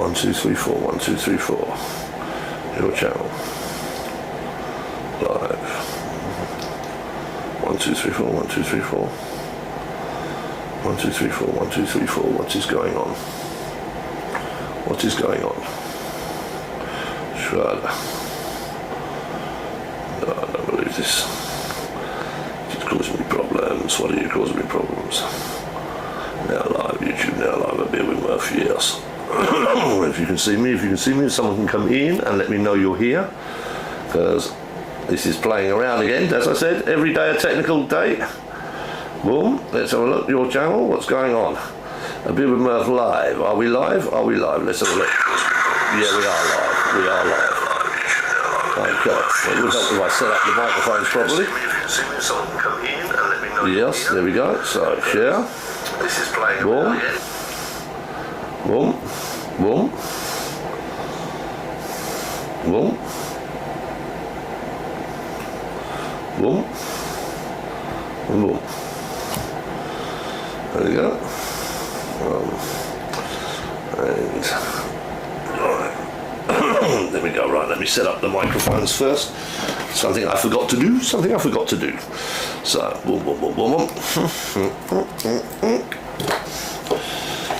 1, 2, 3, 4, 1, 2, 3, 4. Your channel. Live. 1, 2, 3, 4, 1, 2, 3, 4. 1, 2, 3, 4, 1, 2, 3, 4. What is going on? What is going on? Shwada. No, I don't believe this. It's causing me problems. What are you causing me problems? Now live, YouTube, now live, I'll be with Murph, yes. If you can see me, someone can come in and let me know you're here. Because this is playing around again, as I said, every day a technical day. Boom, let's have a look, your channel, what's going on? A bit with Murph live. Are we live? Are we live? Let's have a look. Yeah, we are live. We are live. Okay, well, it would help if I set up the microphones properly. Yes, there we go. So, share. This is playing. Boom. Boom. Boom. Boom. Boom. And boom. There we go. And there we go. Right, let me set up the microphones first. Something I forgot to do. So, boom, boom, boom, boom, boom.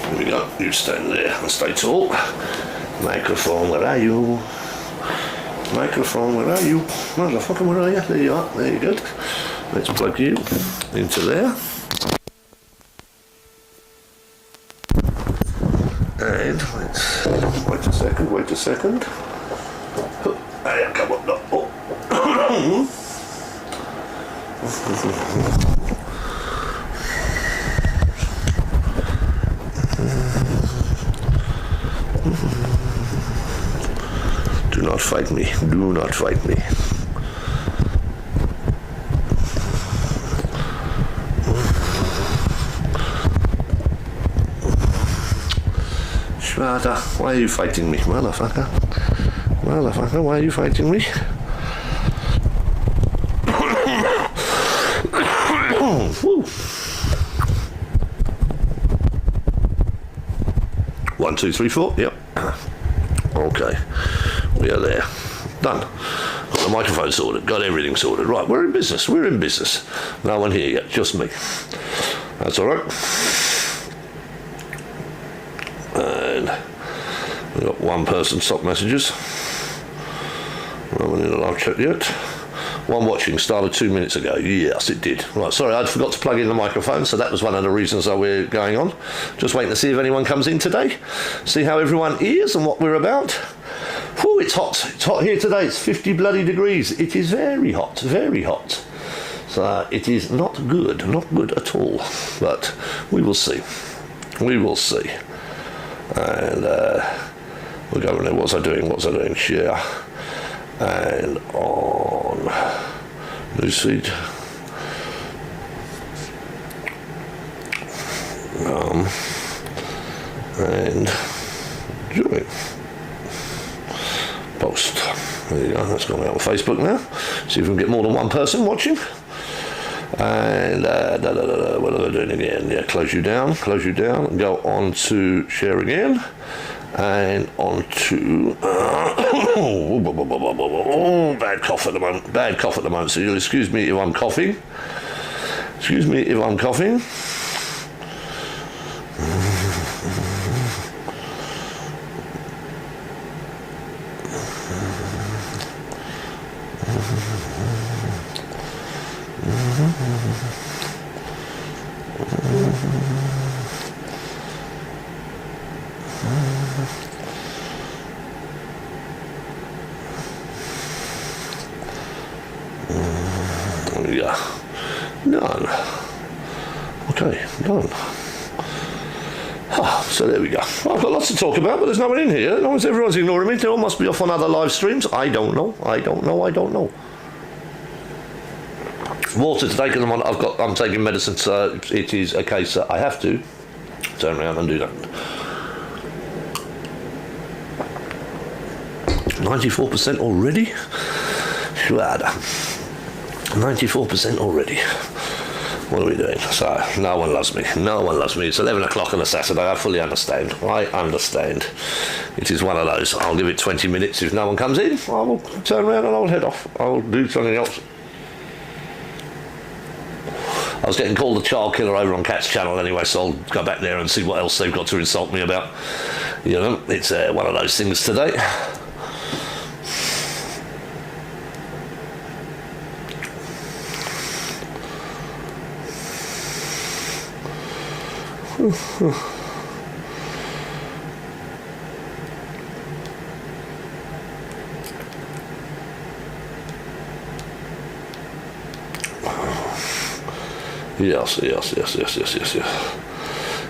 There we go. You stand there and stay tall. Microphone, where are you? Microphone, where are you? Motherfucker, where are you? There you are. There you go. Let's plug you into there. And let's wait a second. Hey, come on, no. Oh. Do not fight me. Do not fight me. Shwada, why are you fighting me, motherfucker? Motherfucker, why are you fighting me? Woo. 1, 2, 3, 4. Yep. Okay. We are there. Done. Got the microphone sorted. Got everything sorted. Right, we're in business. We're in business. No one here yet. Just me. That's all right. And we've got one person stock messages. No one in the live chat yet. One watching started 2 minutes ago. Yes, it did. Right, sorry, I forgot to plug in the microphone, so that was one of the reasons that we're going on. Just waiting to see if anyone comes in today. See how everyone is and what we're about. Whew, it's hot. It's hot here today. It's 50 bloody degrees. It is very hot, very hot. So it is not good at all. But we will see. We will see. And we'll go in there. What was I doing? Share. And on newsfeed. And join. Post. There you go. That's going out on Facebook now. See if we can get more than one person watching. And what are they doing again? Yeah, close you down, and go on to share again, and on to bad cough at the moment, so you'll excuse me if I'm coughing. Yeah, done. Okay, done. So there we go. Well, I've got lots to talk about, but there's no one in here. Everyone's ignoring me. They all must be off on other live streams. I don't know. Water today because I'm taking medicine, so it is a case that I have to turn around and do that. 94% already? Shwada. 94% already. What are we doing? So, no one loves me. No one loves me. It's 11 o'clock on a Saturday. I fully understand. I understand. It is one of those. I'll give it 20 minutes. If no one comes in, I will turn around and I'll head off. I'll do something else. I was getting called a child killer over on Cat's channel anyway, so I'll go back there and see what else they've got to insult me about. You know, it's one of those things today.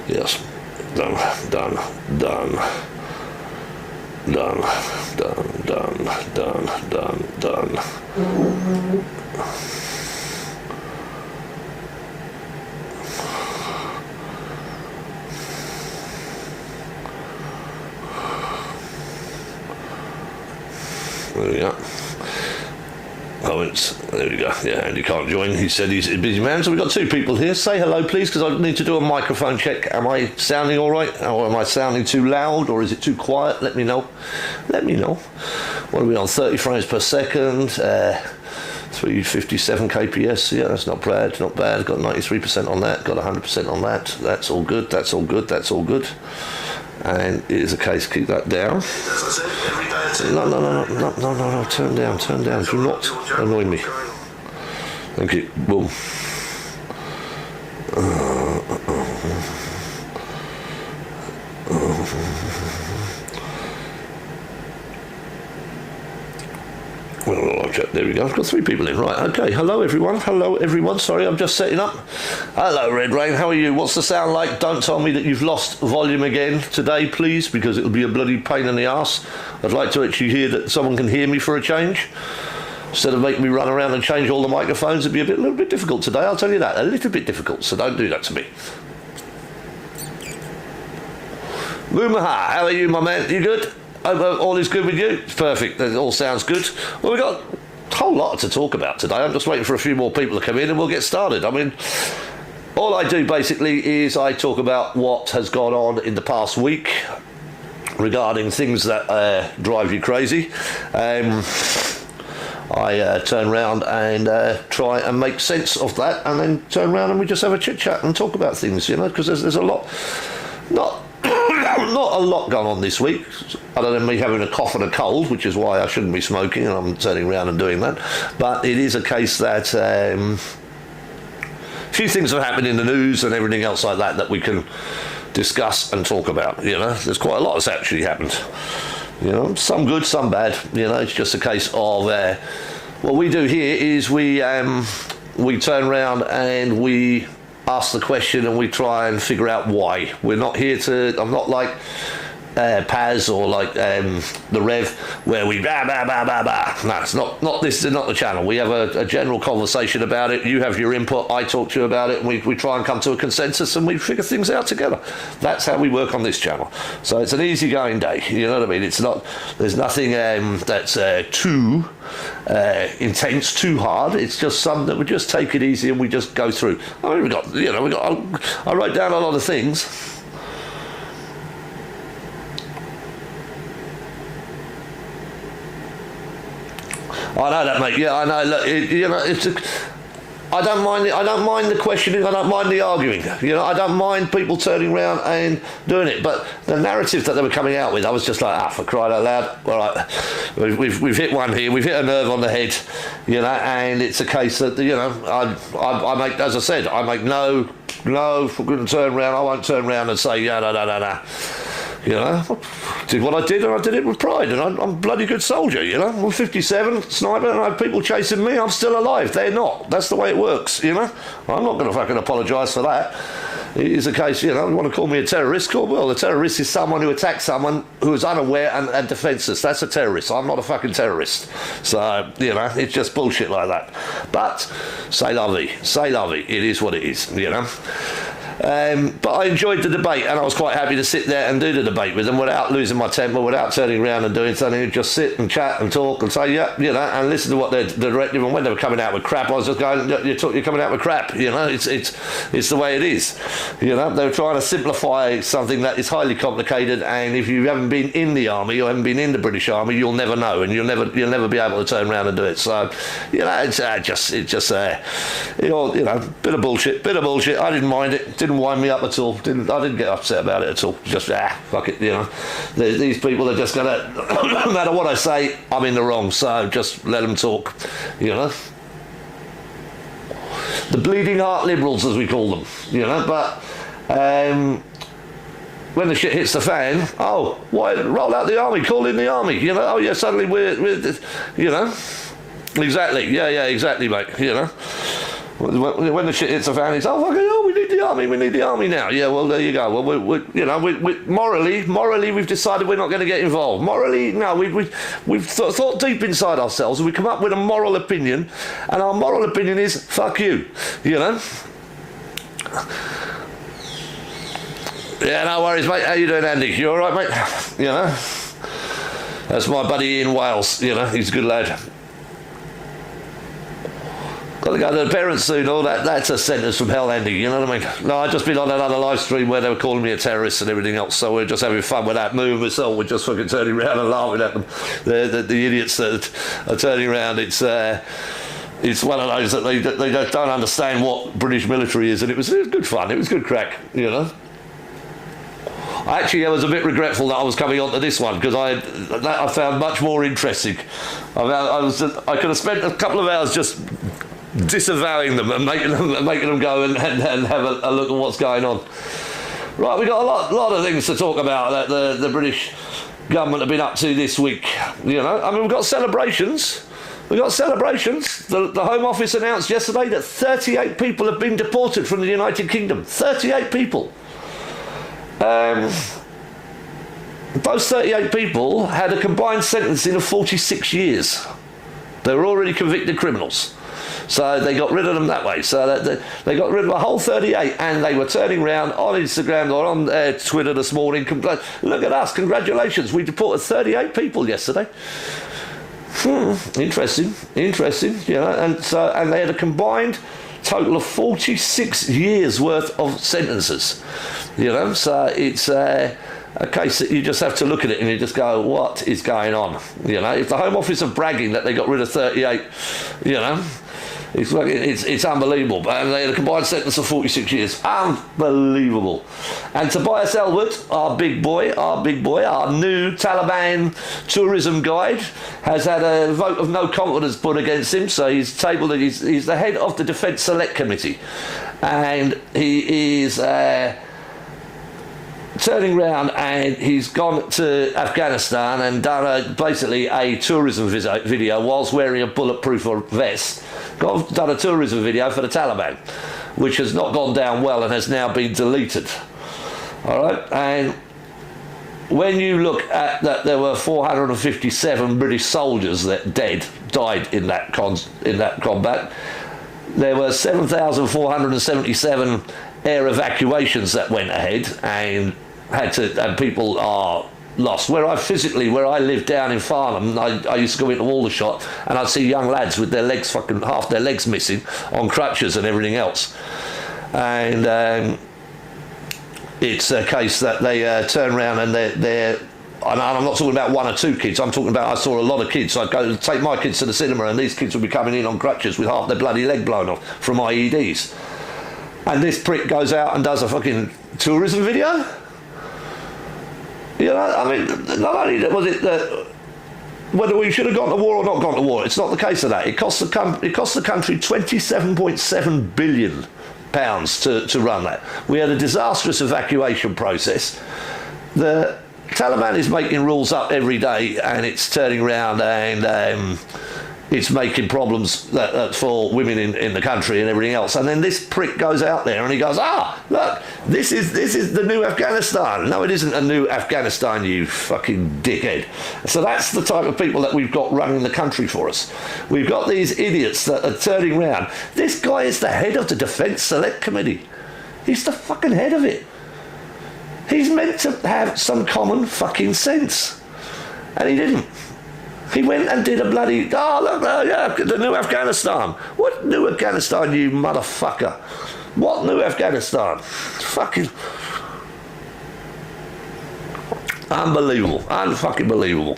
Yes. Done. There we go. There we go. Yeah, Andy can't join. He said he's a busy man. So we've got two people here. Say hello, please, because I need to do a microphone check. Am I sounding all right? Or am I sounding too loud? Or is it too quiet? Let me know. Let me know. What are we on? 30 frames per second. 357 kps. Yeah, that's not bad. Not bad. Got 93% on that. Got 100% on that. That's all good. That's all good. That's all good. And it is a case, keep that down. No, turn down. Do not annoy me. Thank you. Boom. There we go. I've got three people in. Right, okay. Hello, everyone. Sorry, I'm just setting up. Hello, Red Rain. How are you? What's the sound like? Don't tell me that you've lost volume again today, please, because it'll be a bloody pain in the arse. I'd like to actually hear that someone can hear me for a change. Instead of making me run around and change all the microphones, it'd be a little bit difficult today. I'll tell you that. A little bit difficult, so don't do that to me. Moomaha, how are you, my man? You good? All is good with you? Perfect. That all sounds good. Well, we've got a whole lot to talk about today. I'm just waiting for a few more people to come in and we'll get started. I mean, all I do basically is I talk about what has gone on in the past week regarding things that drive you crazy. I turn around and try and make sense of that, and then turn around and we just have a chit chat and talk about things, you know, because there's a lot, not a lot going on this week, other than me having a cough and a cold, which is why I shouldn't be smoking, and I'm turning around and doing that. But it is a case that a few things have happened in the news and everything else like that we can discuss and talk about. You know, there's quite a lot that's actually happened. You know, some good, some bad. You know, it's just a case of what we do here is we turn around and we ask the question and we try and figure out why. We're not here to, I'm not like Paz or like the Rev where we bah. No, it's not this is not the channel. We have a general conversation about it. You have your input, I talk to you about it, and we try and come to a consensus and we figure things out together. That's how we work on this channel. So it's an easygoing day, you know what I mean? It's not, there's nothing that's too intense, too hard. It's just something that we just take it easy and we just go through. I mean, I wrote down a lot of things. I know that, mate. Yeah, I know. Look, I don't mind the questioning. I don't mind the arguing. You know, I don't mind people turning around and doing it. But the narrative that they were coming out with, I was just like, for crying out loud. All right, we've hit one here. We've hit a nerve on the head. You know, and it's a case that, you know, I make, as I said, I make no. If we're going to turn around, I won't turn around and say, no. You know, did what I did, and I did it with pride, and I'm a bloody good soldier, you know. I'm 57, sniper, and I have people chasing me, I'm still alive. They're not. That's the way it works, you know. I'm not going to fucking apologise for that. It is a case, you know, you want to call me a terrorist, cool. Well, a terrorist is someone who attacks someone who is unaware and defenceless. That's a terrorist. I'm not a fucking terrorist. So, you know, it's just bullshit like that. But, say la vie. It is what it is, you know. But I enjoyed the debate, and I was quite happy to sit there and do the debate with them without losing my temper, without turning around and doing something. Just sit and chat and talk and say, yeah, you know, and listen to what the directive. And when they were coming out with crap, I was just going, you're coming out with crap. You know, it's the way it is. You know, they were trying to simplify something that is highly complicated, and if you haven't been in the army or haven't been in the British Army, you'll never know, and you'll never be able to turn around and do it. So, you know, it's just you know, bit of bullshit. I didn't mind it. Didn't wind me up at all. I didn't get upset about it at all. Just fuck it. You know, these people are just gonna, no matter what I say, I'm in the wrong. So just let them talk. You know, the bleeding heart liberals, as we call them. You know, but when the shit hits the fan, why roll out the army? Call in the army. You know, suddenly we're you know, exactly. Yeah, exactly, mate. You know. When the shit hits the fan, it's fucking we need the army now. Yeah, well, there you go. Well, we morally, we've decided we're not going to get involved. Morally, no, we've thought deep inside ourselves, and we come up with a moral opinion, and our moral opinion is fuck you. You know. Yeah, no worries, mate. How you doing, Andy? You all right, mate? You know, that's my buddy in Wales. You know, he's a good lad. Got to go to the parents soon. All that's a sentence from hell, Andy. You know what I mean? No, I just been on another live stream where they were calling me a terrorist and everything else. So we're just having fun with that. Moving myself, we're just fucking turning around and laughing at them. The idiots that are turning around. It's one of those that they don't understand what British military is, and it was good fun. It was good crack. You know. Actually, I was a bit regretful that I was coming on to this one, because I found much more interesting. I could have spent a couple of hours just disavowing them and making them go and have a look at what's going on. Right, we've got a lot of things to talk about that the British government have been up to this week. You know, I mean, we've got celebrations. The Home Office announced yesterday that 38 people have been deported from the United Kingdom. 38 people. Those 38 people had a combined sentencing of 46 years. They were already convicted criminals. So they got rid of them that way. So they got rid of a whole 38, and they were turning around on Instagram or on Twitter this morning. Look at us, congratulations, we deported 38 people yesterday. Interesting, you know, and they had a combined total of 46 years worth of sentences, you know, so it's a case that you just have to look at it and you just go, what is going on? You know, if the Home Office are bragging that they got rid of 38, you know, it's unbelievable. But they had a combined sentence of 46 years. Unbelievable. And Tobias Ellwood, our big boy, our new Taliban tourism guide, has had a vote of no confidence put against him. So he's tabled it. He's the head of the Defence Select Committee. And he is turning around, and he's gone to Afghanistan and done basically a tourism video whilst wearing a bulletproof vest. Done a tourism video for the Taliban, which has not gone down well and has now been deleted. All right, and when you look at that, there were 457 British soldiers that died in that combat. There were 7,477 air evacuations that went ahead and and people are lost. Where I live down in Farnham, I used to go into Aldershot, and I'd see young lads with their legs, half their legs missing, on crutches and everything else. And it's a case that they turn around and they're and I'm not talking about one or two kids. I'm talking about, I saw a lot of kids. I'd go take my kids to the cinema, and these kids would be coming in on crutches with half their bloody leg blown off from IEDs. And this prick goes out and does a fucking tourism video? You know, I mean, not only was it that whether we should have gone to war or not gone to war, it's not the case of that. It cost the country £27.7 billion to run that. We had a disastrous evacuation process. The Taliban is making rules up every day, and it's turning around and it's making problems for women in the country and everything else. And then this prick goes out there and he goes, look, this is the new Afghanistan. No, it isn't a new Afghanistan, you fucking dickhead. So that's the type of people that we've got running the country for us. We've got these idiots that are turning around. This guy is the head of the Defence Select Committee. He's the fucking head of it. He's meant to have some common fucking sense. And he didn't. He went and did a bloody, the new Afghanistan. What new Afghanistan, you motherfucker? What new Afghanistan? Fucking unbelievable. Unfucking believable.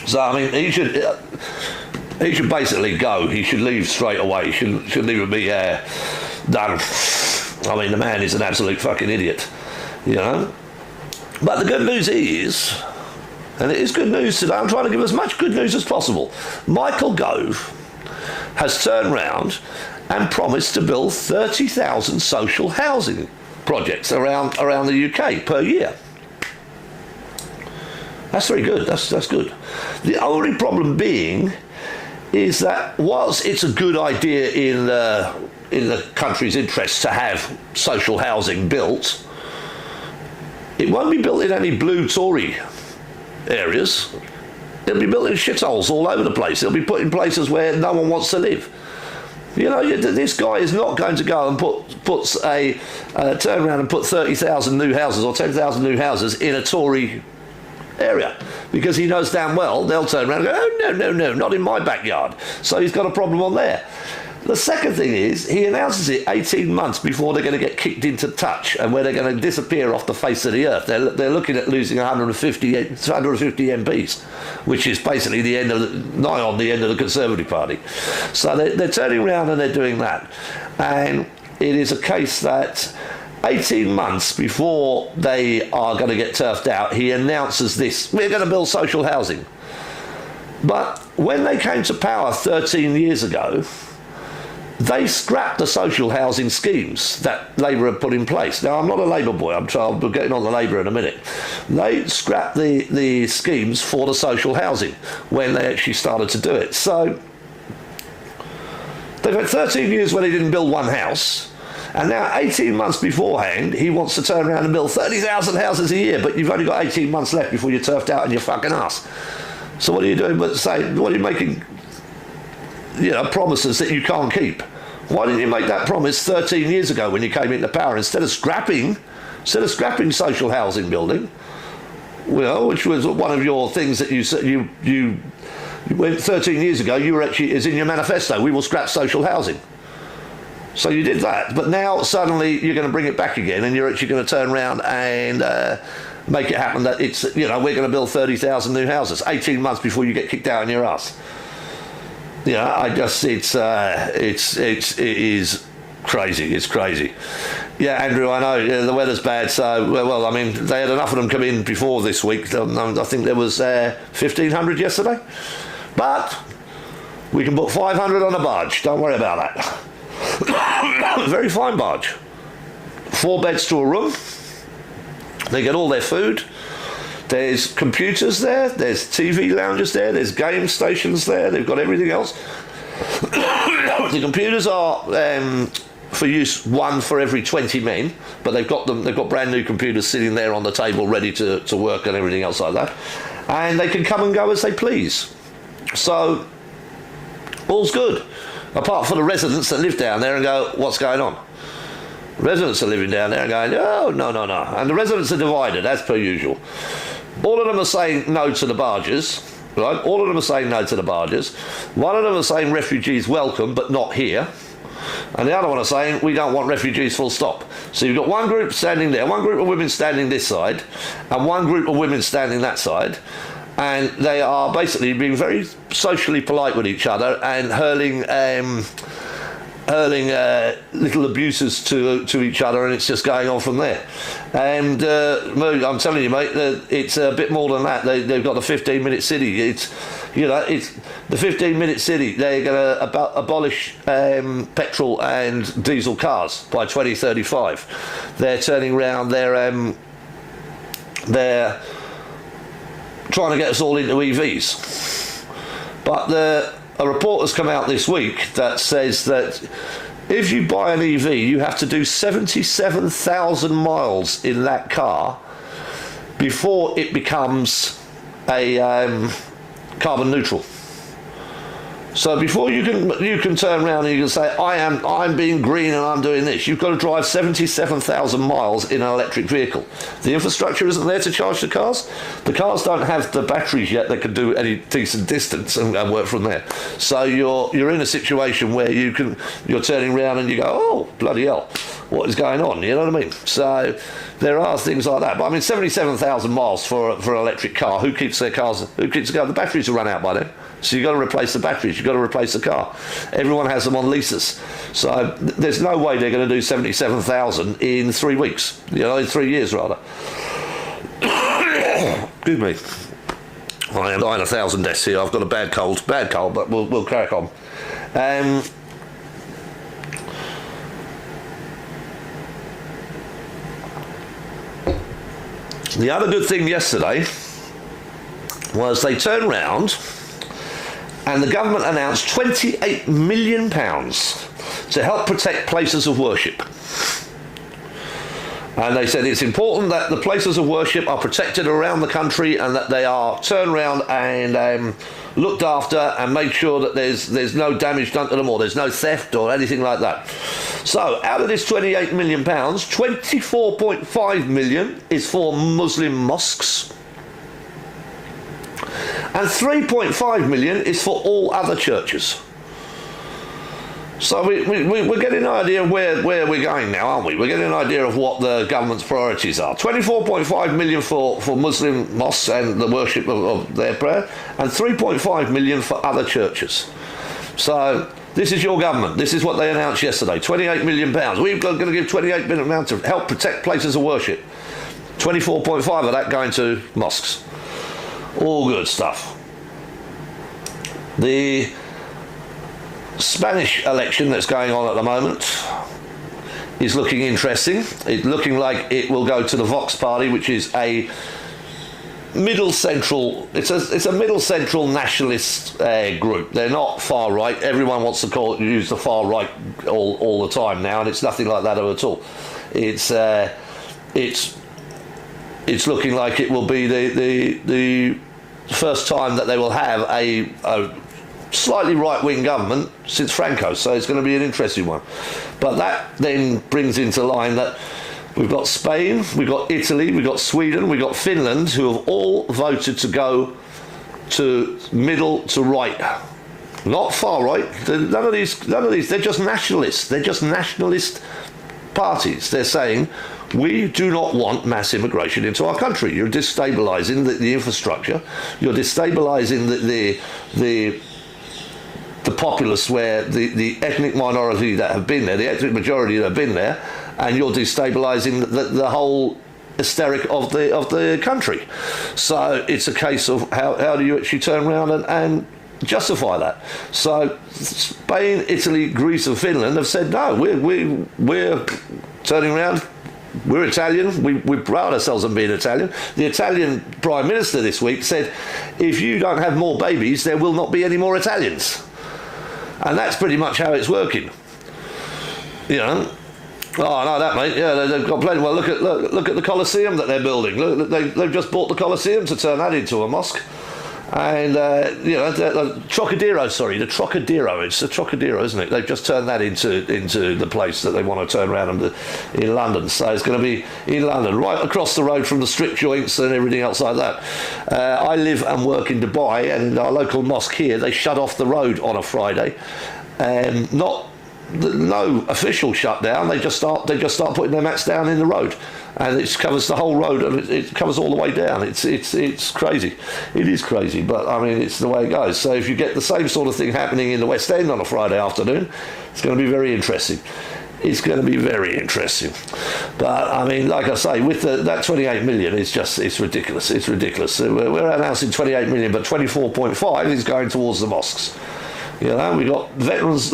So, I mean, he should basically go. He should leave straight away. He should even be done. I mean, the man is an absolute fucking idiot, you know. But the good news is, and it is good news today, I'm trying to give as much good news as possible. Michael Gove has turned round and promised to build 30,000 social housing projects around the UK per year. That's very good. That's good. The only problem being is that whilst it's a good idea in the country's interest to have social housing built, it won't be built in any blue Tory areas. It'll be built in shitholes all over the place. It'll be put in places where no one wants to live. You know, this guy is not going to go and turn around and put 30,000 new houses or 10,000 new houses in a Tory area, because he knows damn well they'll turn around and go, oh, no, not in my backyard. So he's got a problem on there. The second thing is, he announces it 18 months before they're going to get kicked into touch and where they're going to disappear off the face of the earth. They're looking at losing 150 MPs, which is basically nigh on the end of the Conservative Party. So they're turning around and they're doing that. And it is a case that 18 months before they are going to get turfed out, he announces this: we're going to build social housing. But when they came to power 13 years ago, they scrapped the social housing schemes that Labour had put in place. Now, I'm not a Labour boy, I'm getting on to Labour in a minute. They scrapped the schemes for the social housing when they actually started to do it. So they've had 13 years where they didn't build one house. And now, 18 months beforehand, he wants to turn around and build 30,000 houses a year, but you've only got 18 months left before you're turfed out in your fucking ass. So what are you doing but say, what are you making, promises that you can't keep? Why didn't you make that promise 13 years ago when you came into power, instead of scrapping social housing building, which was one of your things that you said you went 13 years ago, is in your manifesto, we will scrap social housing. So you did that, but now suddenly you're going to bring it back again, and you're actually going to turn around and make it happen that it's, we're going to build 30,000 new houses 18 months before you get kicked out on your ass. It is crazy. It's crazy. Yeah, Andrew, I know the weather's bad, so well, I mean, they had enough of them come in before this week. I think there was 1,500 yesterday, but we can put 500 on a barge. Don't worry about that. Very fine barge. 4 beds to a room. They get all their food. There's computers there. There's TV lounges there. There's game stations there. They've got everything else. The computers are for use, one for every 20 men, but they've got brand new computers sitting there on the table ready to work and everything else like that. And they can come and go as they please. So all's good. Apart from the residents that live down there and go, what's going on? Residents are living down there and going, oh, no. And the residents are divided, as per usual. All of them are saying no to the barges, right? All of them are saying no to the barges. One of them are saying refugees welcome, but not here. And the other one are saying, we don't want refugees, full stop. So you've got one group standing there, one group of women standing this side, and one group of women standing that side. And they are basically being very socially polite with each other and hurling little abuses to each other, and it's just going on from there. And I'm telling you, mate, it's a bit more than that. They've got the 15-minute city. It's the 15-minute city. They're going to abolish petrol and diesel cars by 2035. They're turning around. They're trying to get us all into EVs. But a report has come out this week that says that if you buy an EV, you have to do 77,000 miles in that car before it becomes a carbon neutral. So before you can turn around and you can say I'm being green and I'm doing this, you've got to drive 77,000 miles in an electric vehicle. The infrastructure isn't there to charge the cars. The cars don't have the batteries yet that can do any decent distance and work from there. So you're in a situation where you're turning around and you go, oh bloody hell, what is going on? You know what I mean? So there are things like that. But I mean, 77,000 miles for an electric car. Who keeps their cars? Who keeps the car? The batteries will run out by then. So you've got to replace the batteries, you've got to replace the car. Everyone has them on leases. So there's no way they're going to do 77,000 in 3 weeks, in 3 years rather. Excuse me. I am dying 1,000 deaths here. I've got a bad cold, but we'll crack on. The other good thing yesterday was they turned round and the government announced £28 million to help protect places of worship. And they said it's important that the places of worship are protected around the country and that they are turned around and looked after and made sure that there's no damage done to them or there's no theft or anything like that. So out of this £28 million, 24.5 million is for Muslim mosques. And 3.5 million is for all other churches. So we're getting an idea of where we're going now, aren't we? We're getting an idea of what the government's priorities are. 24.5 million for Muslim mosques and the worship of their prayer, and 3.5 million for other churches. So this is your government. This is what they announced yesterday. £28 million. We're going to give £28 million to help protect places of worship. 24.5 of that going to mosques. All good stuff. The Spanish election that's going on at the moment is looking interesting. It's looking like it will go to the Vox Party, which is a middle central. It's a middle central nationalist group. They're not far right. Everyone wants to use the far right all the time now, and it's nothing like that at all. It's looking like it will be the first time that they will have a slightly right-wing government since Franco, so it's going to be an interesting one. But that then brings into line that we've got Spain, we've got Italy, we've got Sweden, we've got Finland, who have all voted to go to middle to right, not far right. None of these. They're just nationalists. They're just nationalist parties. They're saying, we do not want mass immigration into our country. You're destabilising the infrastructure. You're destabilising the populace, where the ethnic minority that have been there, the ethnic majority that have been there, and you're destabilising the whole hysteric of the country. So it's a case of how do you actually turn around and justify that? So Spain, Italy, Greece and Finland have said, no, we're turning around. We're Italian. We pride ourselves on being Italian. The Italian Prime Minister this week said, if you don't have more babies, there will not be any more Italians. And that's pretty much how it's working. Oh, no, that, mate. Yeah, they've got plenty. Well, look at the Colosseum that they're building. Look, they've just bought the Colosseum to turn that into a mosque. And, the Trocadero, sorry, the Trocadero. It's the Trocadero, isn't it? They've just turned that into the place that they want to turn around in London. So it's going to be in London, right across the road from the strip joints and everything else like that. I live and work in Dubai, and in our local mosque here, they shut off the road on a Friday. No official shutdown. They just start putting their mats down in the road, and it covers the whole road, and it covers all the way down. It's crazy. It is crazy, but I mean, it's the way it goes. So if you get the same sort of thing happening in the West End on a Friday afternoon, it's going to be very interesting. It's going to be very interesting. But I mean, like I say, with that 28 million, it's ridiculous. It's ridiculous. So we're announcing 28 million, but 24.5 is going towards the mosques. We've got veterans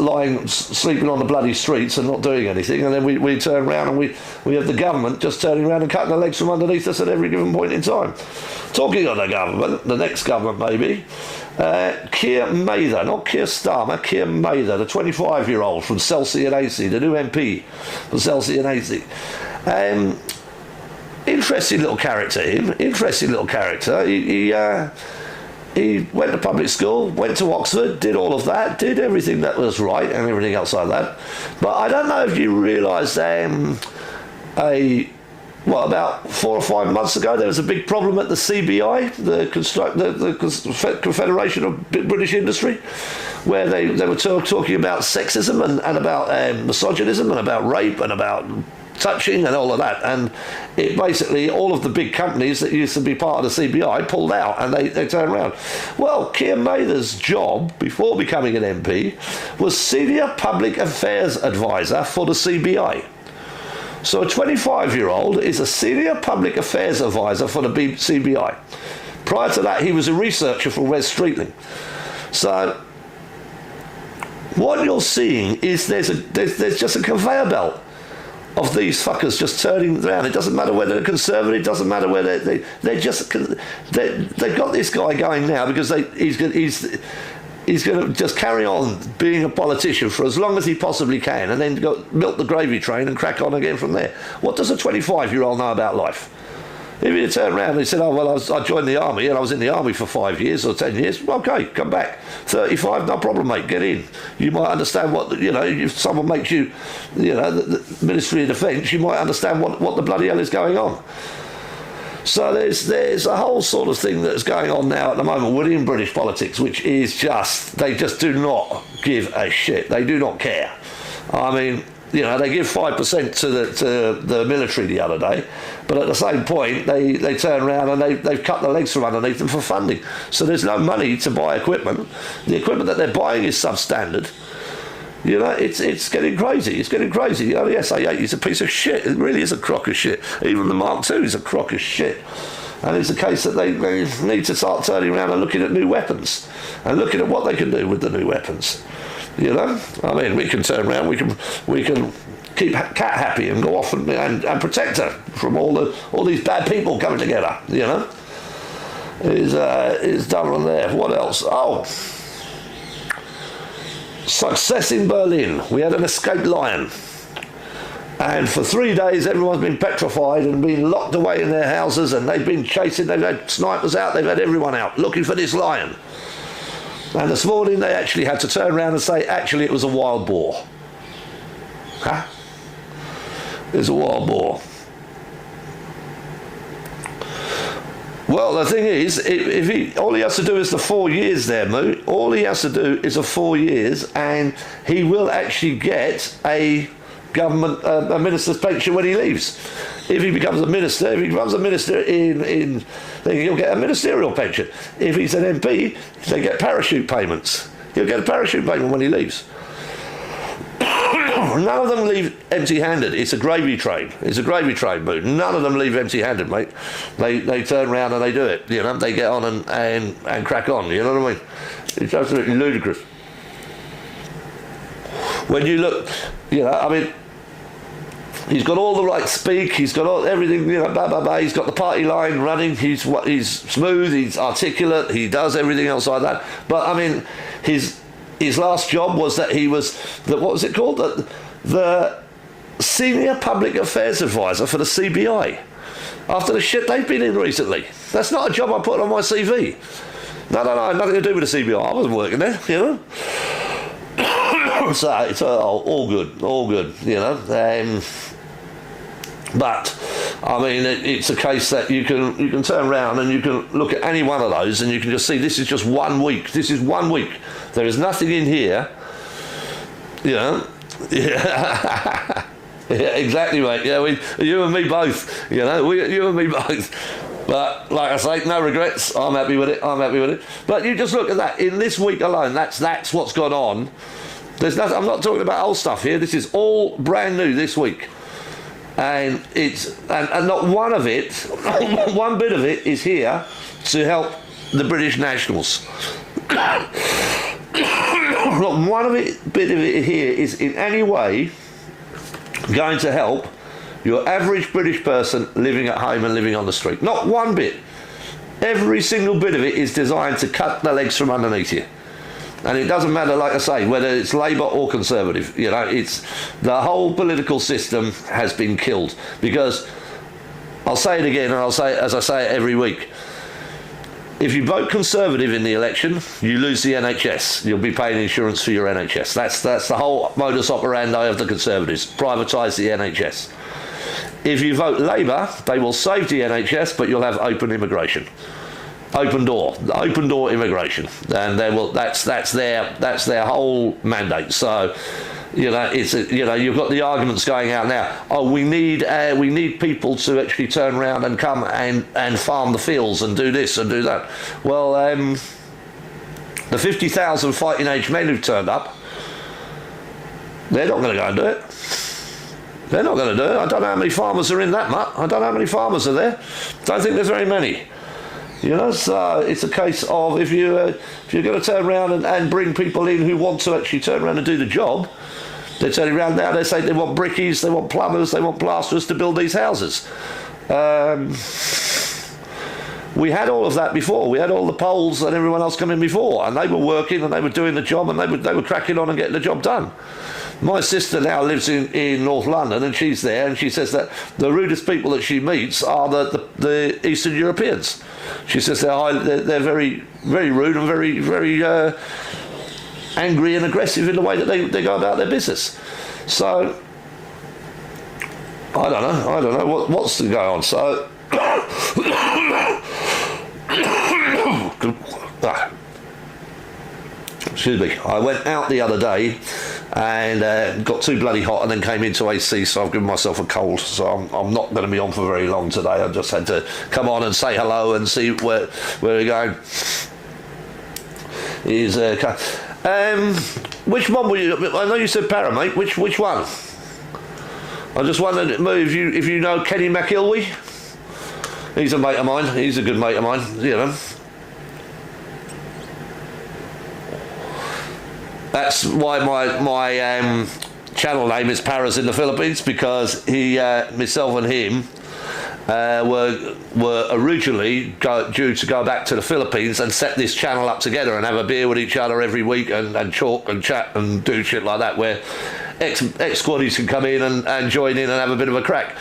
sleeping on the bloody streets and not doing anything, and then we turn around and we have the government just turning around and cutting their legs from underneath us at every given point in time. Talking of the government, the next government maybe, Keir Mather, not Keir Starmer, Keir Mather, the 25-year-old from Chelsea and AC, the new MP from Chelsea and AC. Interesting little character, him. Interesting little character. he went to public school, went to Oxford, did all of that, did everything that was right and everything else like that. But I don't know if you realise about 4 or 5 months ago, there was a big problem at the CBI, the Confederation of British Industry, where they were talking about sexism and about misogynism and about rape and about touching and all of that. And it basically, all of the big companies that used to be part of the CBI pulled out and they turned around. Well, Keir Mather's job before becoming an MP was Senior Public Affairs Advisor for the CBI. So a 25-year-old is a Senior Public Affairs Advisor for the CBI. Prior to that, he was a researcher for Wes Streetling. So what you're seeing is there's just a conveyor belt of these fuckers just turning around. It doesn't matter whether they're conservative, it doesn't matter whether they've got this guy going now because he's going to just carry on being a politician for as long as he possibly can and then go milk the gravy train and crack on again from there. What does a 25-year-old know about life? If he turned around and he said, oh, well, I joined the army and I was in the army for 5 years or 10 years, okay, come back. 35, no problem, mate, get in. You might understand what, if someone makes you, the Ministry of Defence, you might understand what the bloody hell is going on. So there's a whole sort of thing that's going on now at the moment within British politics, which is they just do not give a shit. They do not care. I mean, they give 5% to the military the other day, but at the same point, they turn around and they've cut the legs from underneath them for funding. So there's no money to buy equipment. The equipment that they're buying is substandard. It's getting crazy. It's getting crazy. The SA-8 is a piece of shit. It really is a crock of shit. Even the Mark II is a crock of shit. And it's a case that they need to start turning around and looking at new weapons and looking at what they can do with the new weapons. I mean, we can turn around. We can keep Cat happy and go off and protect her from all these bad people coming together. Is done on there. What else? Oh. Success in Berlin. We had an escaped lion. And for 3 days, everyone's been petrified and been locked away in their houses and they've been chasing, they've had snipers out, they've had everyone out looking for this lion. And this morning, they actually had to turn around and say, actually, it was a wild boar. Huh? It was a wild boar. Well, the thing is, all he has to do is the 4 years there, Moo. All he has to do is the 4 years, and he will actually get a government, a minister's pension when he leaves. If he becomes a minister, then he'll get a ministerial pension. If he's an MP, they get parachute payments. He'll get a parachute payment when he leaves. None of them leave empty-handed. It's a gravy train. It's a gravy train, Moo. None of them leave empty-handed, mate. They turn around and they do it. They get on and crack on. You know what I mean? It's absolutely ludicrous. When you look, I mean, he's got all the right speak. He's got everything. Blah blah blah. He's got the party line running. He's smooth. He's articulate. He does everything else like that. But I mean, his last job was that he was what was it called? The Senior Public Affairs Advisor for the CBI. After the shit they've been in recently. That's not a job I put on my CV. No, nothing to do with the CBI. I wasn't working there, So it's all good, but I mean, it's a case that you can turn around and you can look at any one of those and you can just see this is just 1 week. This is 1 week. There is nothing in here, Yeah. Yeah, exactly, mate. Yeah, you and me both. You and me both. But like I say, no regrets. I'm happy with it. But you just look at that. In this week alone, that's what's gone on. There's nothing. I'm not talking about old stuff here. This is all brand new this week. And and not one of it, one bit of it is here to help the British nationals. Not one bit of it here is in any way going to help your average British person living at home and living on the street. Not one bit. Every single bit of it is designed to cut the legs from underneath you. And it doesn't matter, like I say, whether it's Labour or Conservative. It's the whole political system has been killed. Because I'll say it again, and I'll say it as I say it every week. if you vote Conservative in the election, you lose the NHS. You'll be paying insurance for your NHS. That's the whole modus operandi of the Conservatives. Privatise the NHS. If you vote Labour, they will save the NHS, but you'll have open immigration. Open door immigration, and they will. That's their whole mandate. So, you've got the arguments going out now. Oh, we need people to actually turn around and come and farm the fields and do this and do that. Well, the 50,000 fighting age men who've turned up, they're not going to go and do it. They're not going to do it. I don't know how many farmers are in that much. I don't know how many farmers are there. Don't think there's very many. So it's a case of if you're going to turn around and bring people in who want to actually turn around and do the job, they're turning around now, they say they want brickies, they want plumbers, they want plasterers to build these houses. We had all of that before. We had all the Poles and everyone else come in before, and they were working and they were doing the job and they were cracking on and getting the job done. My sister now lives in North London, and she's there, and she says that the rudest people that she meets are the Eastern Europeans. She says they're very, very rude and very, very angry and aggressive in the way that they go about their business. So I don't know what's to go on. So excuse me. I went out the other day and got too bloody hot and then came into AC, so I've given myself a cold. So I'm not going to be on for very long today. I just had to come on and say hello and see where we're going. Which one were you? I know you said para, mate. Which one? I just wondered if you know Kenny McIlwee. He's a mate of mine. He's a good mate of mine. That's why my channel name is Paras in the Philippines, because myself and him were originally due to go back to the Philippines and set this channel up together and have a beer with each other every week and talk and chat and do shit like that, where ex-squaddies can come in and join in and have a bit of a crack.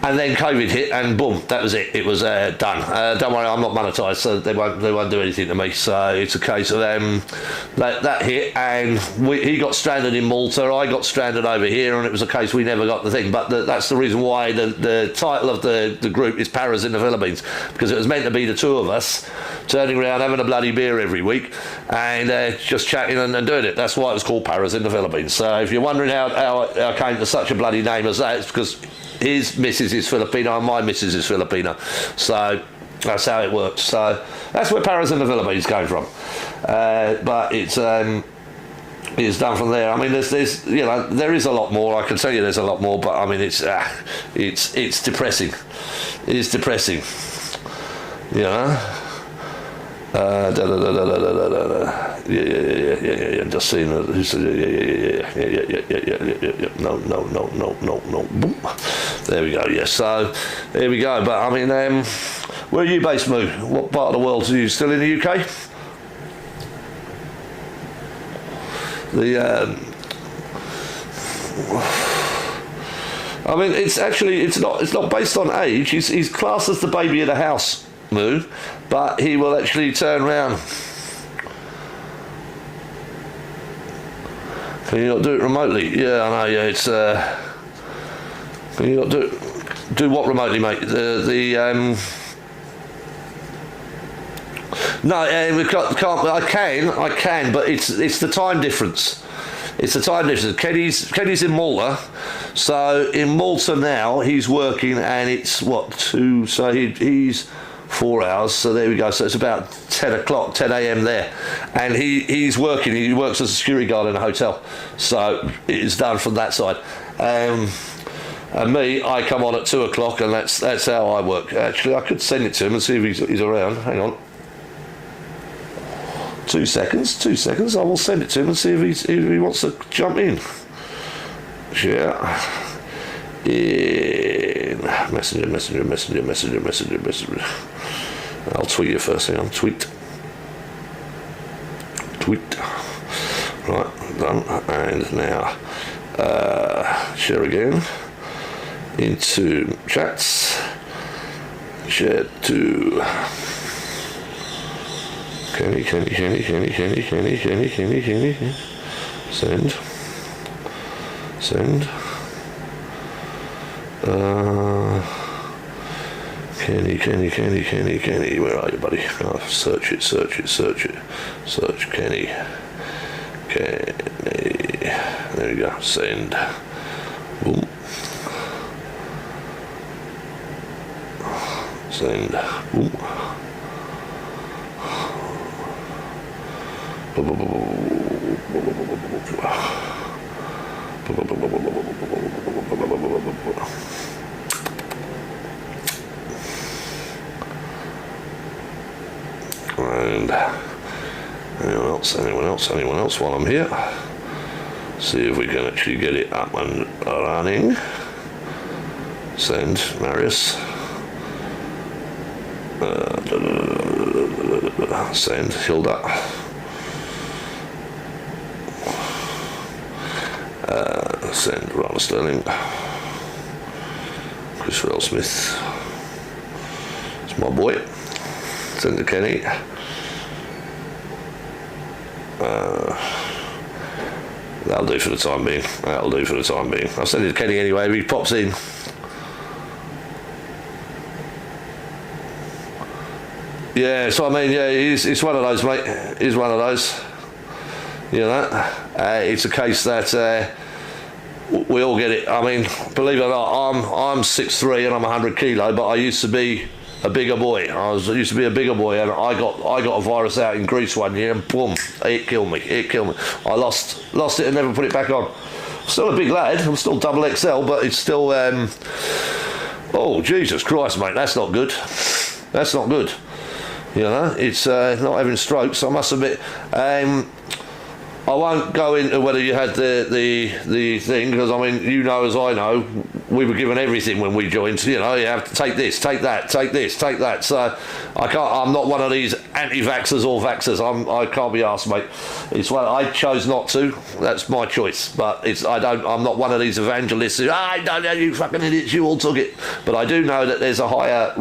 And then COVID hit, and boom, that was it. It was done. Don't worry, I'm not monetised, so they won't do anything to me. So it's a case of that hit, and he got stranded in Malta. I got stranded over here, and it was a case we never got the thing. But that's the reason why the title of the group is Paras in the Philippines, because it was meant to be the two of us turning around, having a bloody beer every week, and just chatting and doing it. That's why it was called Paras in the Philippines. So if you're wondering how I came to such a bloody name as that, it's because his missus is Filipino and my missus is Filipino, so that's how it works. So that's where Paras in the Philippines came from, but it's done from there. I mean, there's there is a lot more. I can tell you there's a lot more, but I mean it's depressing. It is depressing, Yeah. Just seeing it. No. Boom. There we go. Yeah. So there we go. But I mean, where are you based, Moo? What part of the world are you? Still in the UK? I mean, it's not based on age. He's classed as the baby of the house, Moo, but he will actually turn round. Can you not do it remotely? Yeah, I know. Yeah, it's. Can you not do what remotely, mate? No, we can't. I can, but it's the time difference. It's the time difference. Kenny's in Malta, so in Malta now he's working, and it's 2. So he's 4 hours. So there we go. So it's about 10 a.m. there, and he's working. He works as a security guard in a hotel. So it's done from that side. And me, I come on at 2 o'clock, and that's how I work. Actually, I could send it to him and see if he's around. Hang on. 2 seconds. I will send it to him and see if he wants to jump in. Yeah. In messenger. I'll tweet you first thing. Tweet. Right, done. And now share again into chats. Share to Kenny. Send. Kenny. Where are you, buddy? Oh, search it. Search Kenny. There you go. Send. Boom. Send. Boom. And anyone else while I'm here? See if we can actually get it up and running. Send, Marius. Send, Hilda. Send, Rana Sterling. Chris Smith. It's my boy. Send to Kenny. That'll do for the time being. I'll send it to Kenny anyway if he pops in. Yeah, so I mean, yeah, it's one of those, mate. It's one of those. You know, it's a case that we all get it. I mean, believe it or not, I'm 6'3" and I'm 100 kilo, but I used to be a bigger boy. I used to be a bigger boy, and I got a virus out in Greece one year, and boom, it killed me. I lost it and never put it back on. Still a big lad. I'm still double XL, but it's still. Oh Jesus Christ, mate, that's not good. You know, it's not having strokes. I must admit. I won't go into whether you had the thing, because I mean, you know as I know, we were given everything when we joined. You know, you have to take this, take that, take this, take that. So I'm not one of these anti-vaxxers or vaxxers. I can't be arsed, mate. It's what I chose not to. That's my choice. But I'm not one of these evangelists who, don't know, you fucking idiots, you all took it. But I do know that there's a higher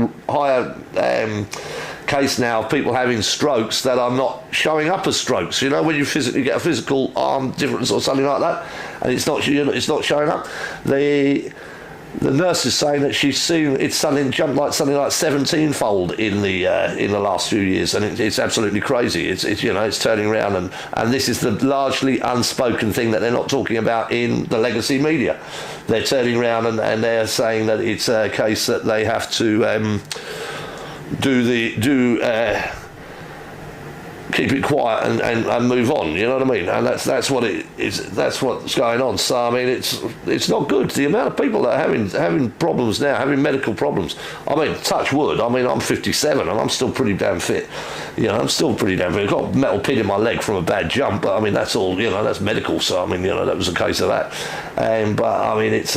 case now of people having strokes that are not showing up as strokes. You know, when you physically get a physical arm difference or something like that, and it's not showing up. The nurse is saying that she's seen it's something like 17-fold in the last few years, and it's absolutely crazy. It's turning around, and this is the largely unspoken thing that they're not talking about in the legacy media. They're turning around and they're saying that it's a case that they have to keep it quiet and move on, you know what I mean? And that's what it is. That's what's going on. So I mean, it's not good. The amount of people that are having problems now, having medical problems. I mean, touch wood. I mean, I'm 57 and I'm still pretty damn fit. You know, I'm still pretty damn fit. I've got a metal pin in my leg from a bad jump, but I mean, that's all. You know, that's medical. So I mean, you know, that was a case of that. But I mean, it's.